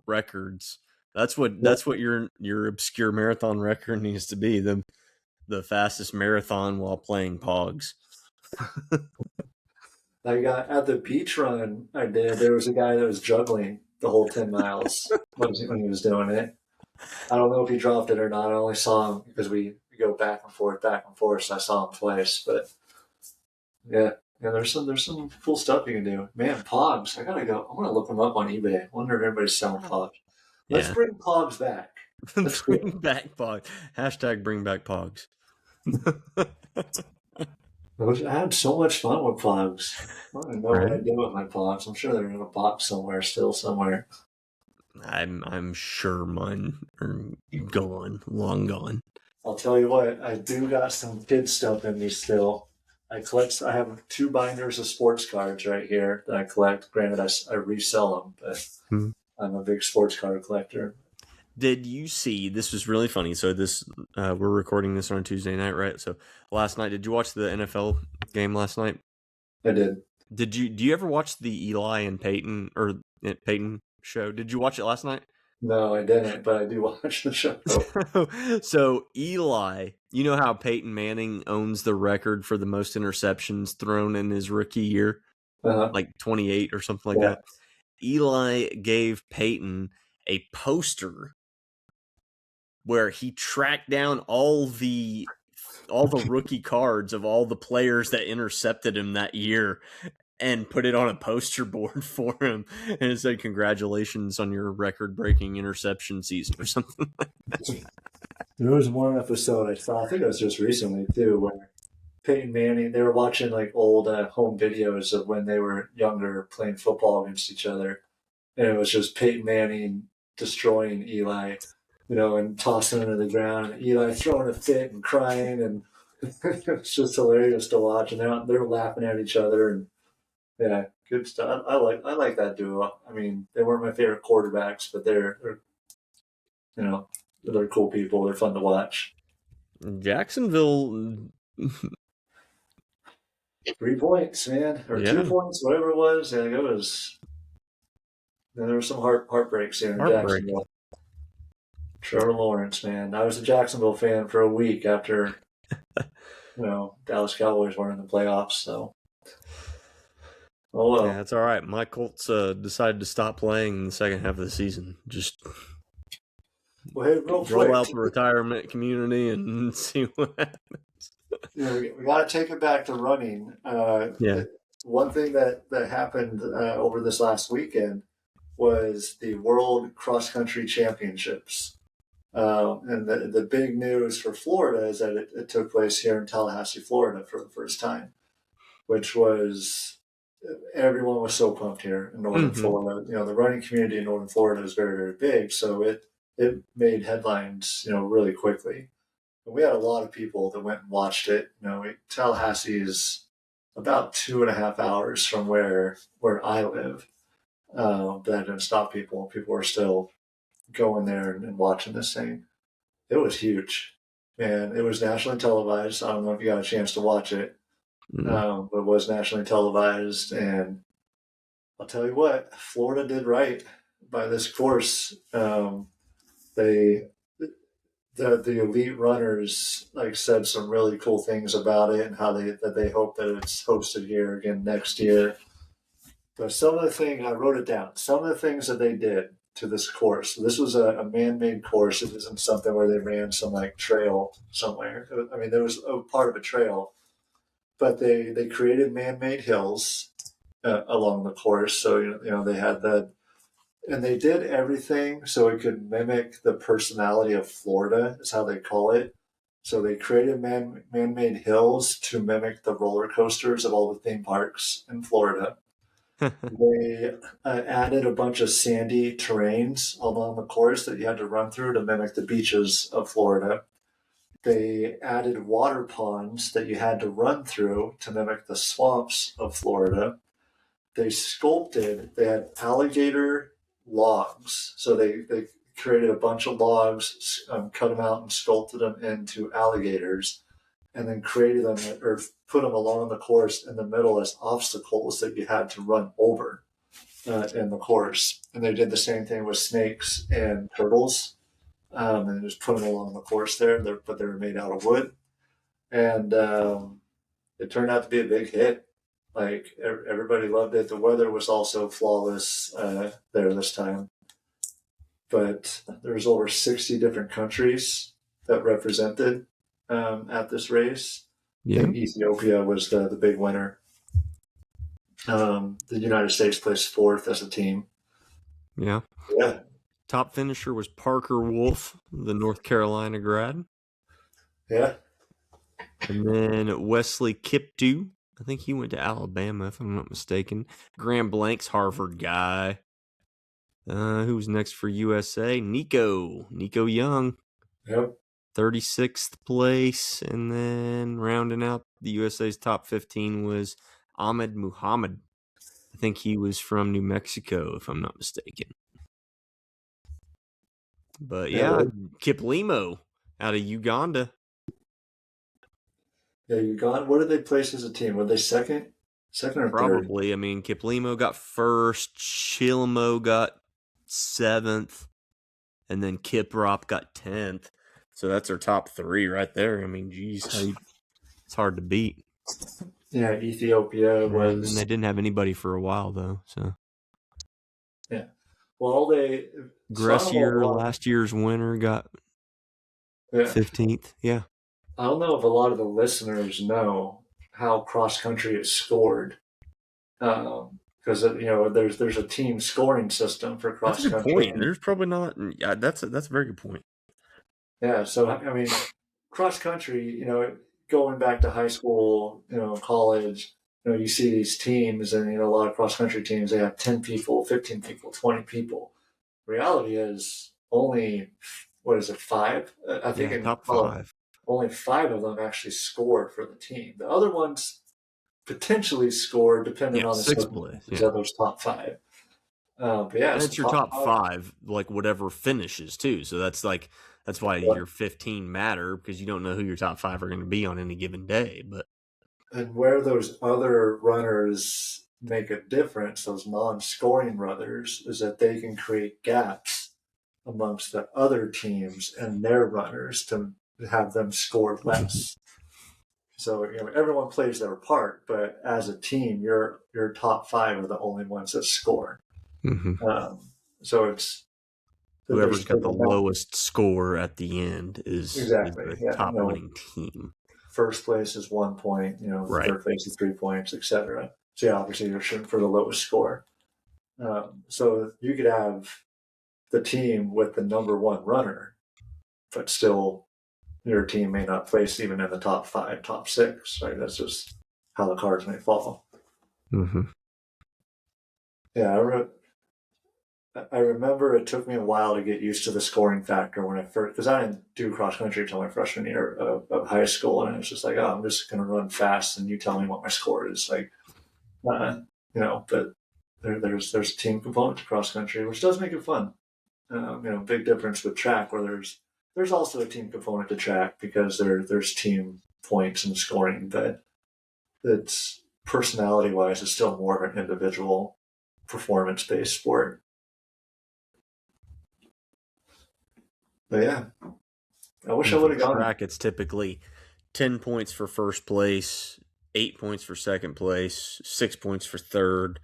[SPEAKER 1] records? That's what your obscure marathon record needs to be, the fastest marathon while playing Pogs.
[SPEAKER 2] I got at the beach run I did. There was a guy that was juggling the whole 10 miles when he was doing it. I don't know if he dropped it or not. I only saw him because we go back and forth. So I saw him twice. But yeah, there's some cool stuff you can do. Man, Pogs. I want to look them up on eBay. I wonder if everybody's selling Pogs. Let's bring Pogs back.
[SPEAKER 1] Let's bring back Pogs. Hashtag bring back Pogs.
[SPEAKER 2] I had so much fun with Pogs. I don't know what I did with my Pogs. I'm sure they're in a box somewhere.
[SPEAKER 1] I'm sure mine are gone, long gone.
[SPEAKER 2] I'll tell you what, I do got some kid stuff in me still. I have 2 binders of sports cards right here that I collect. Granted, I resell them, but I'm a big sports card collector.
[SPEAKER 1] Did you see, this was really funny. So we're recording this on Tuesday night, right? So last night, did you watch the NFL game last night?
[SPEAKER 2] I did.
[SPEAKER 1] Do you ever watch the Eli and Peyton show? Did you watch it last night?
[SPEAKER 2] No, I didn't, but I do watch the show.
[SPEAKER 1] So Eli, you know how Peyton Manning owns the record for the most interceptions thrown in his rookie year? Like 28 or something like that. Eli gave Peyton a poster where he tracked down all the rookie cards of all the players that intercepted him that year and put it on a poster board for him, and it said, "Congratulations on your record-breaking interception season," or something like that.
[SPEAKER 2] There was one episode I saw, I think it was just recently too, where Peyton Manning, they were watching like old home videos of when they were younger playing football against each other, and it was just Peyton Manning destroying Eli, and tossing him to the ground, and Eli throwing a fit and crying, and it's just hilarious to watch, and they're laughing at each other, and yeah, good stuff. I like that duo. I mean, they weren't my favorite quarterbacks, but they're cool people. They're fun to watch.
[SPEAKER 1] Jacksonville,
[SPEAKER 2] 3 points, man, or 2 points, whatever it was. Yeah, it was there were some heartbreaks here in
[SPEAKER 1] Heartbreaking.
[SPEAKER 2] Jacksonville. Trevor Lawrence, man. I was a Jacksonville fan for a week after, Dallas Cowboys weren't in the playoffs. So, oh well.
[SPEAKER 1] Yeah, that's all right. My Colts decided to stop playing in the second half of the season. Just
[SPEAKER 2] Well, hey, real
[SPEAKER 1] roll
[SPEAKER 2] quick,
[SPEAKER 1] out the retirement community and see what happens.
[SPEAKER 2] we got to take it back to running.
[SPEAKER 1] Yeah.
[SPEAKER 2] One thing that happened over this last weekend was the World Cross Country Championships. And the big news for Florida is that it took place here in Tallahassee, Florida for the first time, which was, everyone was so pumped here in Northern Florida. The running community in Northern Florida is very, very big. So it made headlines, really quickly. And we had a lot of people that went and watched it. Tallahassee is about 2.5 hours from where I live. That didn't stop people. People were still going there and watching this thing. It was huge, and it was nationally televised. I don't know if you got a chance to watch it, but it was nationally televised. And I'll tell you what, Florida did right by this course. The elite runners said some really cool things about it and how they hope that it's hosted here again next year. But some of the things, I wrote it down, some of the things that they did to this course. This was a man-made course. It isn't something where they ran some trail somewhere. I mean, there was a part of a trail, but they created man-made hills along the course. So, they had and they did everything so it could mimic the personality of Florida, is how they call it. So they created man-made hills to mimic the roller coasters of all the theme parks in Florida. They added a bunch of sandy terrains along the course that you had to run through to mimic the beaches of Florida. They added water ponds that you had to run through to mimic the swamps of Florida. They had alligator logs. So they created a bunch of logs, cut them out and sculpted them into alligators, and then created them or put them along the course in the middle as obstacles that you had to run over in the course. And they did the same thing with snakes and turtles, and just put them along the course there. But they were made out of wood, and it turned out to be a big hit. Everybody loved it. The weather was also flawless there this time. But there was over 60 different countries that represented at this race.
[SPEAKER 1] Yeah.
[SPEAKER 2] I think Ethiopia was the big winner. The United States placed fourth as a team.
[SPEAKER 1] Yeah.
[SPEAKER 2] Yeah.
[SPEAKER 1] Top finisher was Parker Wolf, the North Carolina grad.
[SPEAKER 2] Yeah.
[SPEAKER 1] And then Wesley Kiptoo. I think he went to Alabama, if I'm not mistaken. Graham Blank's Harvard guy. Who was next for USA? Nico Young.
[SPEAKER 2] Yep.
[SPEAKER 1] 36th place. And then rounding out the USA's top 15 was Ahmed Muhammad. I think he was from New Mexico, if I'm not mistaken. But yeah, Kiplimo out of Uganda.
[SPEAKER 2] Yeah, Uganda. What did they place as a team? Were they second or third?
[SPEAKER 1] Probably. I mean, Kiplimo got first, Chilimo got 7th, and then Kiprop got 10th. So that's their top 3 right there. I mean, geez, it's hard to beat.
[SPEAKER 2] Yeah, Ethiopia was.
[SPEAKER 1] And they didn't have anybody for a while, though. So
[SPEAKER 2] Yeah. Well,
[SPEAKER 1] Gressier, last year's winner, got 15th. Yeah.
[SPEAKER 2] I don't know if a lot of the listeners know how cross country is scored, because there's a team scoring system for cross country.
[SPEAKER 1] That's a good point. There's probably not. Yeah, that's a very good point.
[SPEAKER 2] Yeah, so I mean, cross country, going back to high school, college, you see these teams, and a lot of cross country teams, they have 10 people, 15 people, 20 people. Reality is only 5? I think in
[SPEAKER 1] top 5.
[SPEAKER 2] Only 5 of them actually score for the team. The other ones potentially score depending on the
[SPEAKER 1] 6th place.
[SPEAKER 2] of those top 5. But yeah,
[SPEAKER 1] and it's your top 5, whatever finishes too. So that's why your 15 matter, because you don't know who your top 5 are going to be on any given day. But
[SPEAKER 2] and where those other runners make a difference, those non-scoring runners, is that they can create gaps amongst the other teams and their runners to have them score less. So everyone plays their part, but as a team, your top five are the only ones that score. So it's
[SPEAKER 1] whoever's got the lowest score at the end is the top winning team.
[SPEAKER 2] First place is 1 point, third place is 3 points, etc. So yeah, obviously you're shooting for the lowest score. So you could have the team with the number one runner, but still your team may not place even in the top 5, top 6. Right? That's just how the cards may fall. Yeah, I remember it took me a while to get used to the scoring factor when I first, because I didn't do cross country until my freshman year of high school, and it was just like, oh, I'm just going to run fast, and you tell me what my score is, like, but there's a team component to cross country, which does make it fun. Big difference with track, where there's also a team component to track because there's team points and scoring, but it's personality wise, it's still more of an individual performance based sport. But yeah, I wish I would have gone.
[SPEAKER 1] Track, it's typically 10 points for first place, 8 points for second place, 6 points for third,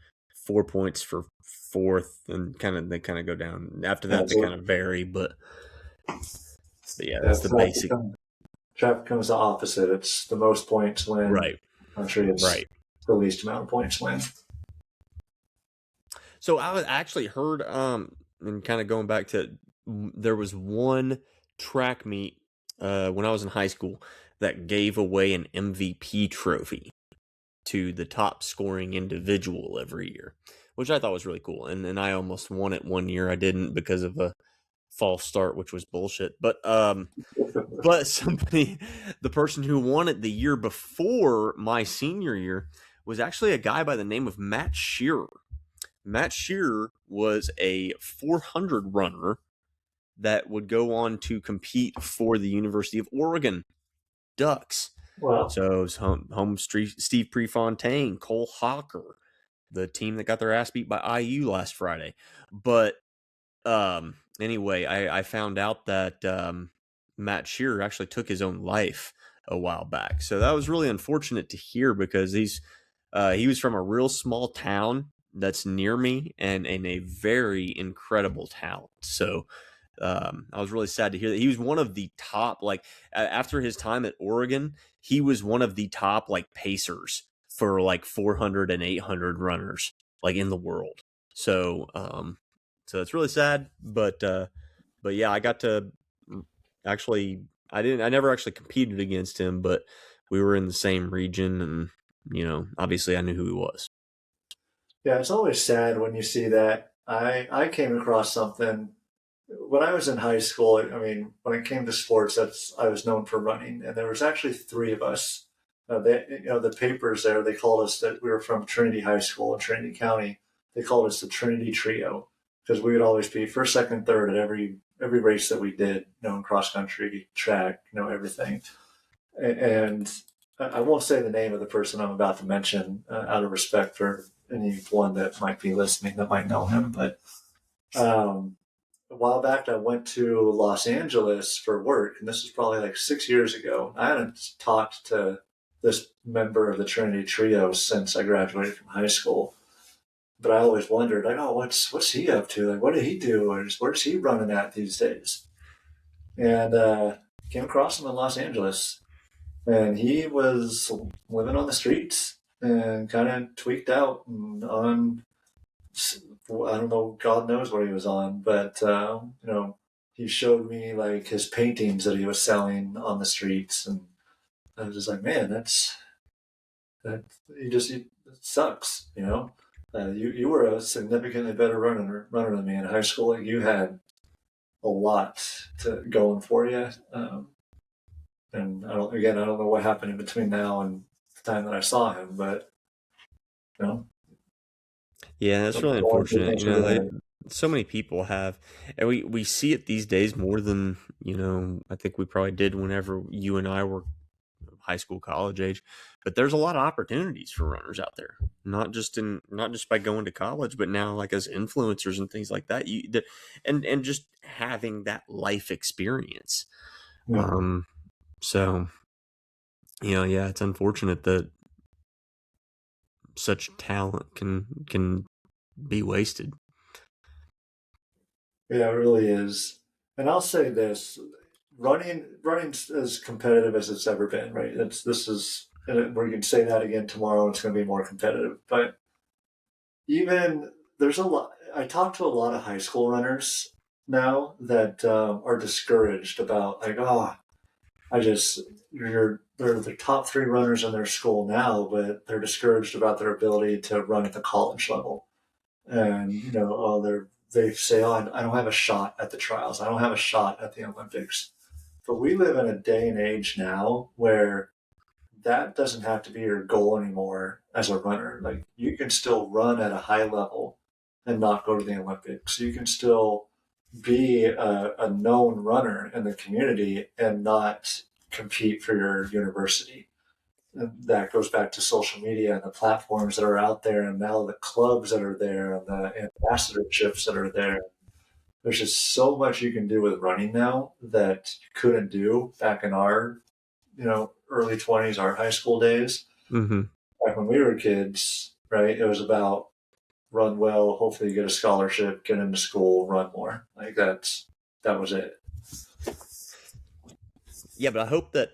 [SPEAKER 1] 4 points for fourth, and they kind of go down. After that, they kind of vary, but yeah, that's the basic.
[SPEAKER 2] Track becomes the opposite. It's the most points win.
[SPEAKER 1] Right.
[SPEAKER 2] Country, it's the least amount of points win.
[SPEAKER 1] So I actually heard, and kind of going back to, there was one track meet when I was in high school that gave away an MVP trophy to the top scoring individual every year, which I thought was really cool. And I almost won it one year. I didn't because of a false start, which was bullshit. But somebody, the person who won it the year before my senior year, was actually a guy by the name of Matt Shearer. Matt Shearer was a 400 runner that would go on to compete for the University of Oregon Ducks.
[SPEAKER 2] Wow.
[SPEAKER 1] So it was home Steve Prefontaine, Cole Hawker, the team that got their ass beat by IU last Friday. But anyway, I found out that Matt Shearer actually took his own life a while back. So that was really unfortunate to hear, because he was from a real small town that's near me and a very incredible talent. So I was really sad to hear that. He was one of the top, after his time at Oregon, he was one of the top pacers for 400 and 800 runners in the world. So so it's really sad, but yeah, I got to actually, I never actually competed against him, but we were in the same region, and obviously I knew who he was.
[SPEAKER 2] Yeah, it's always sad when you see that. I came across something when I was in high school. I mean, when it came to sports, I was known for running, and there was actually 3 of us. The papers there, they called us that we were from Trinity High School in Trinity County. They called us the Trinity Trio, because we would always be first, second, third at every race that we did. In cross country, track, everything. And I won't say the name of the person I'm about to mention out of respect for anyone that might be listening that might know him. But a while back, I went to Los Angeles for work, and this was probably 6 years ago. I hadn't talked to this member of the Trinity Trio since I graduated from high school. But I always wondered, what's he up to? What did he do? Or where's he running at these days? And came across him in Los Angeles. And he was living on the streets and kind of tweaked out and on, I don't know, God knows what he was on. But, he showed me his paintings that he was selling on the streets. And I was just like, man, it sucks, You were a significantly better runner than me in high school. You had a lot going for you. And I don't know what happened in between now and the time that I saw him, but
[SPEAKER 1] yeah, that's really unfortunate. So many people have, and we see it these days more than I think we probably did whenever you and I were high school, college age. But there's a lot of opportunities for runners out there, not just by going to college, but now like as influencers and things like that. And just having that life experience.
[SPEAKER 2] Yeah.
[SPEAKER 1] So yeah, it's unfortunate that such talent can be wasted.
[SPEAKER 2] Yeah, it really is. And I'll say this: running's as competitive as it's ever been. Right? This is and we can say that again tomorrow. It's going to be more competitive. But even there's a lot. I talk to a lot of high school runners now that are discouraged about like, oh, they're the top three runners in their school now, but they're discouraged about their ability to run at the college level. And they say, oh, I don't have a shot at the trials. I don't have a shot at the Olympics. But we live in a day and age now where that doesn't have to be your goal anymore as a runner. Like you can still run at a high level and not go to the Olympics. You can still be a known runner in the community and not compete for your university. And that goes back to social media and the platforms that are out there, and now the clubs that are there, and the ambassadorships that are there. There's just so much you can do with running now that you couldn't do back in our, early 20s, our high school days.
[SPEAKER 1] Mm-hmm.
[SPEAKER 2] Back when we were kids, right? It was about run well, hopefully you get a scholarship, get into school, run more. Like that was it.
[SPEAKER 1] Yeah, but I hope that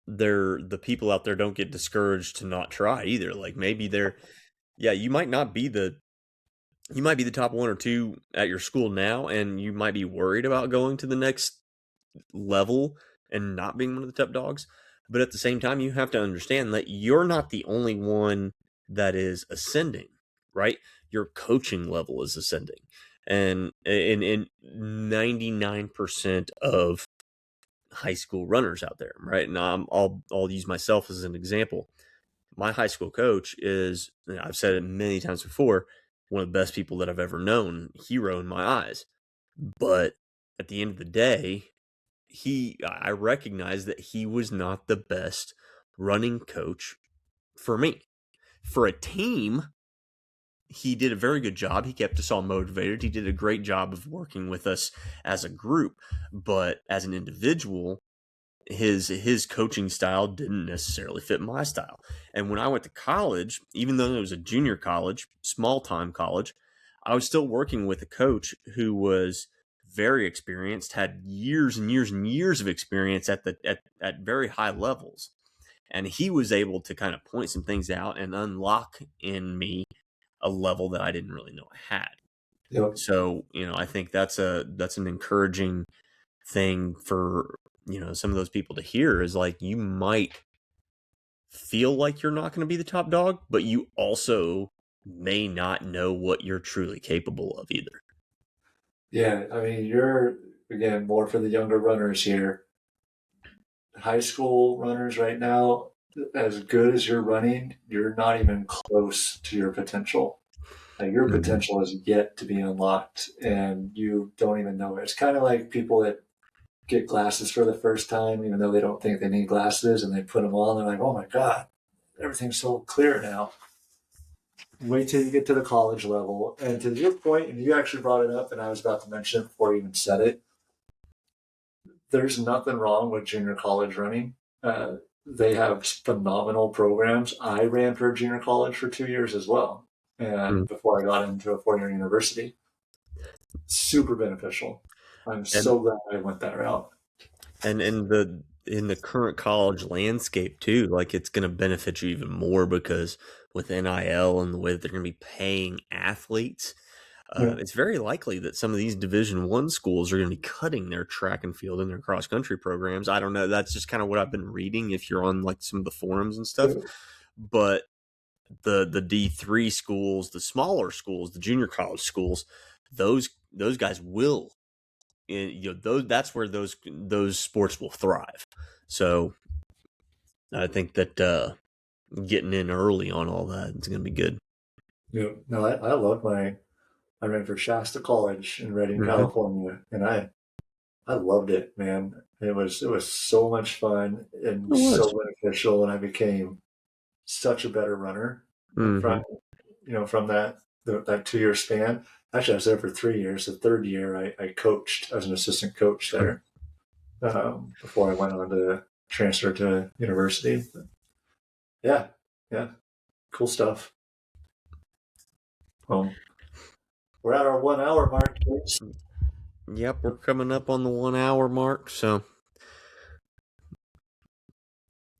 [SPEAKER 1] the people out there don't get discouraged to not try either. Like maybe you might be the top one or two at your school now, and you might be worried about going to the next level and not being one of the top dogs. But at the same time, you have to understand that you're not the only one that is ascending, right? Your coaching level is ascending. And in 99% of high school runners out there, right? And I'll use myself as an example. My high school coach is, I've said it many times before, one of the best people that I've ever known, hero in my eyes. But at the end of the day, I recognize that he was not the best running coach for me. For a team, he did a very good job. He kept us all motivated. He did a great job of working with us as a group. But as an individual, his coaching style didn't necessarily fit my style. And when I went to college, even though it was a junior college, small time college, I was still working with a coach who was very experienced, had years and years and years of experience at very high levels. And he was able to kind of point some things out and unlock in me a level that I didn't really know I had.
[SPEAKER 2] Yep.
[SPEAKER 1] So, I think that's an encouraging thing for, some of those people to hear, is like, you might feel like you're not going to be the top dog, but you also may not know what you're truly capable of either.
[SPEAKER 2] Yeah, I mean, you're, again, more for the younger runners here. High school runners right now, as good as you're running, you're not even close to your potential. Like your potential is yet to be unlocked, and you don't even know it. It's kind of like people that get glasses for the first time, even though they don't think they need glasses, and they put them on. They're like, "Oh my god, everything's so clear now." Wait till you get to the college level. And to your point, and you actually brought it up, and I was about to mention it before you even said it. There's nothing wrong with junior college running. They have phenomenal programs. I ran for junior college for 2 years as well, and before I got into a 4-year university. Super beneficial. I'm so glad I went that route.
[SPEAKER 1] And in the current college landscape too, like it's going to benefit you even more, because with NIL and the way that they're going to be paying athletes, it's very likely that some of these Division I schools are going to be cutting their track and field and their cross country programs. I don't know. That's just kind of what I've been reading, if you're on like some of the forums and stuff. But the D3 schools, the smaller schools, the junior college schools, those guys will, that's where those sports will thrive. So I think that getting in early on all that is going to be good.
[SPEAKER 2] Yeah, no, I ran for Shasta College in Redding, California, and I loved it, man. It was so much fun and
[SPEAKER 3] It was.
[SPEAKER 2] so beneficial, and I became such a better runner
[SPEAKER 1] Mm-hmm.
[SPEAKER 2] from that 2 year span. Actually, I was there for 3 years. The third year, I coached. I was an assistant coach there before I went on to transfer to university. But yeah, yeah, cool stuff. Well, we're at our 1 hour mark. James.
[SPEAKER 1] Yep, we're coming up on the 1 hour mark, so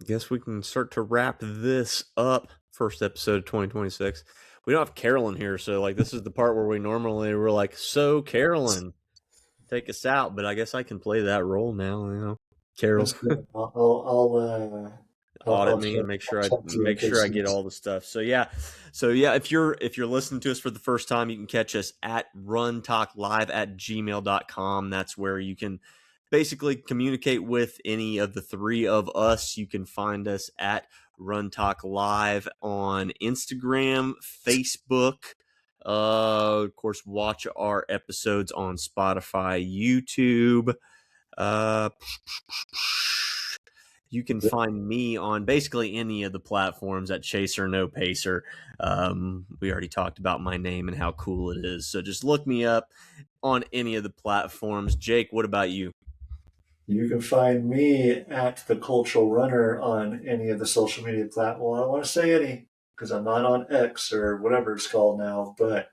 [SPEAKER 1] guess we can start to wrap this up. First episode of 2026. We don't have Carolyn here, so like this is the part where we normally were like, "So Carolyn, take us out," but I guess I can play that role now. Carol's
[SPEAKER 2] That's good. I'll
[SPEAKER 1] audit me and make
[SPEAKER 2] I'll
[SPEAKER 1] sure I
[SPEAKER 2] talk to you in case
[SPEAKER 1] I
[SPEAKER 2] you
[SPEAKER 1] get all the stuff. So yeah, if you're listening to us for the first time, you can catch us at runtalklive@gmail.com. That's where you can basically communicate with any of the three of us. You can find us at RunTalk Live on Instagram, Facebook. Of course, watch our episodes on Spotify, YouTube. You can find me on basically any of the platforms at Chaser No Pacer. We already talked about my name and how cool it is. So just look me up on any of the platforms. Jake, what about you?
[SPEAKER 2] You can find me at the Cultural Runner on any of the social media platforms. I don't want to say any because I'm not on X or whatever it's called now, but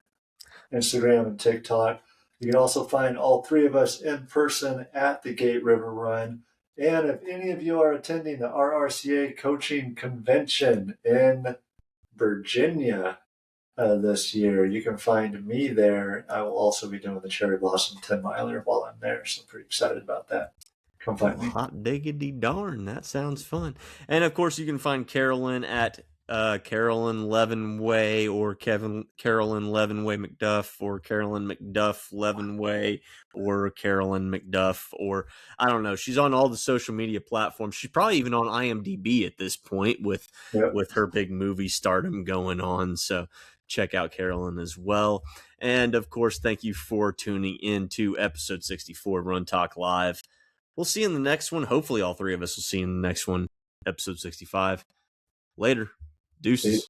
[SPEAKER 2] Instagram and TikTok. You can also find all three of us in person at the Gate River Run. And if any of you are attending the RRCA Coaching Convention in Virginia this year, you can find me there. I will also be doing the Cherry Blossom 10 miler while I'm there, so I'm pretty excited about that. Come
[SPEAKER 1] Well,
[SPEAKER 2] find me.
[SPEAKER 1] hot diggity darn, that sounds fun. And of course, you can find Carolyn at Carolyn Levenway or Carolyn Levenway McDuff or Carolyn McDuff Levenway or Carolyn McDuff, or I don't know. She's on all the social media platforms. She's probably even on IMDb at this point with
[SPEAKER 2] Yep.
[SPEAKER 1] her big movie stardom going on. So check out Carolyn as well. And of course, thank you for tuning in to episode 64 Run Talk Live. We'll see you in the next one. Hopefully, all three of us will see you in the next one, episode 65. Later. Deuces.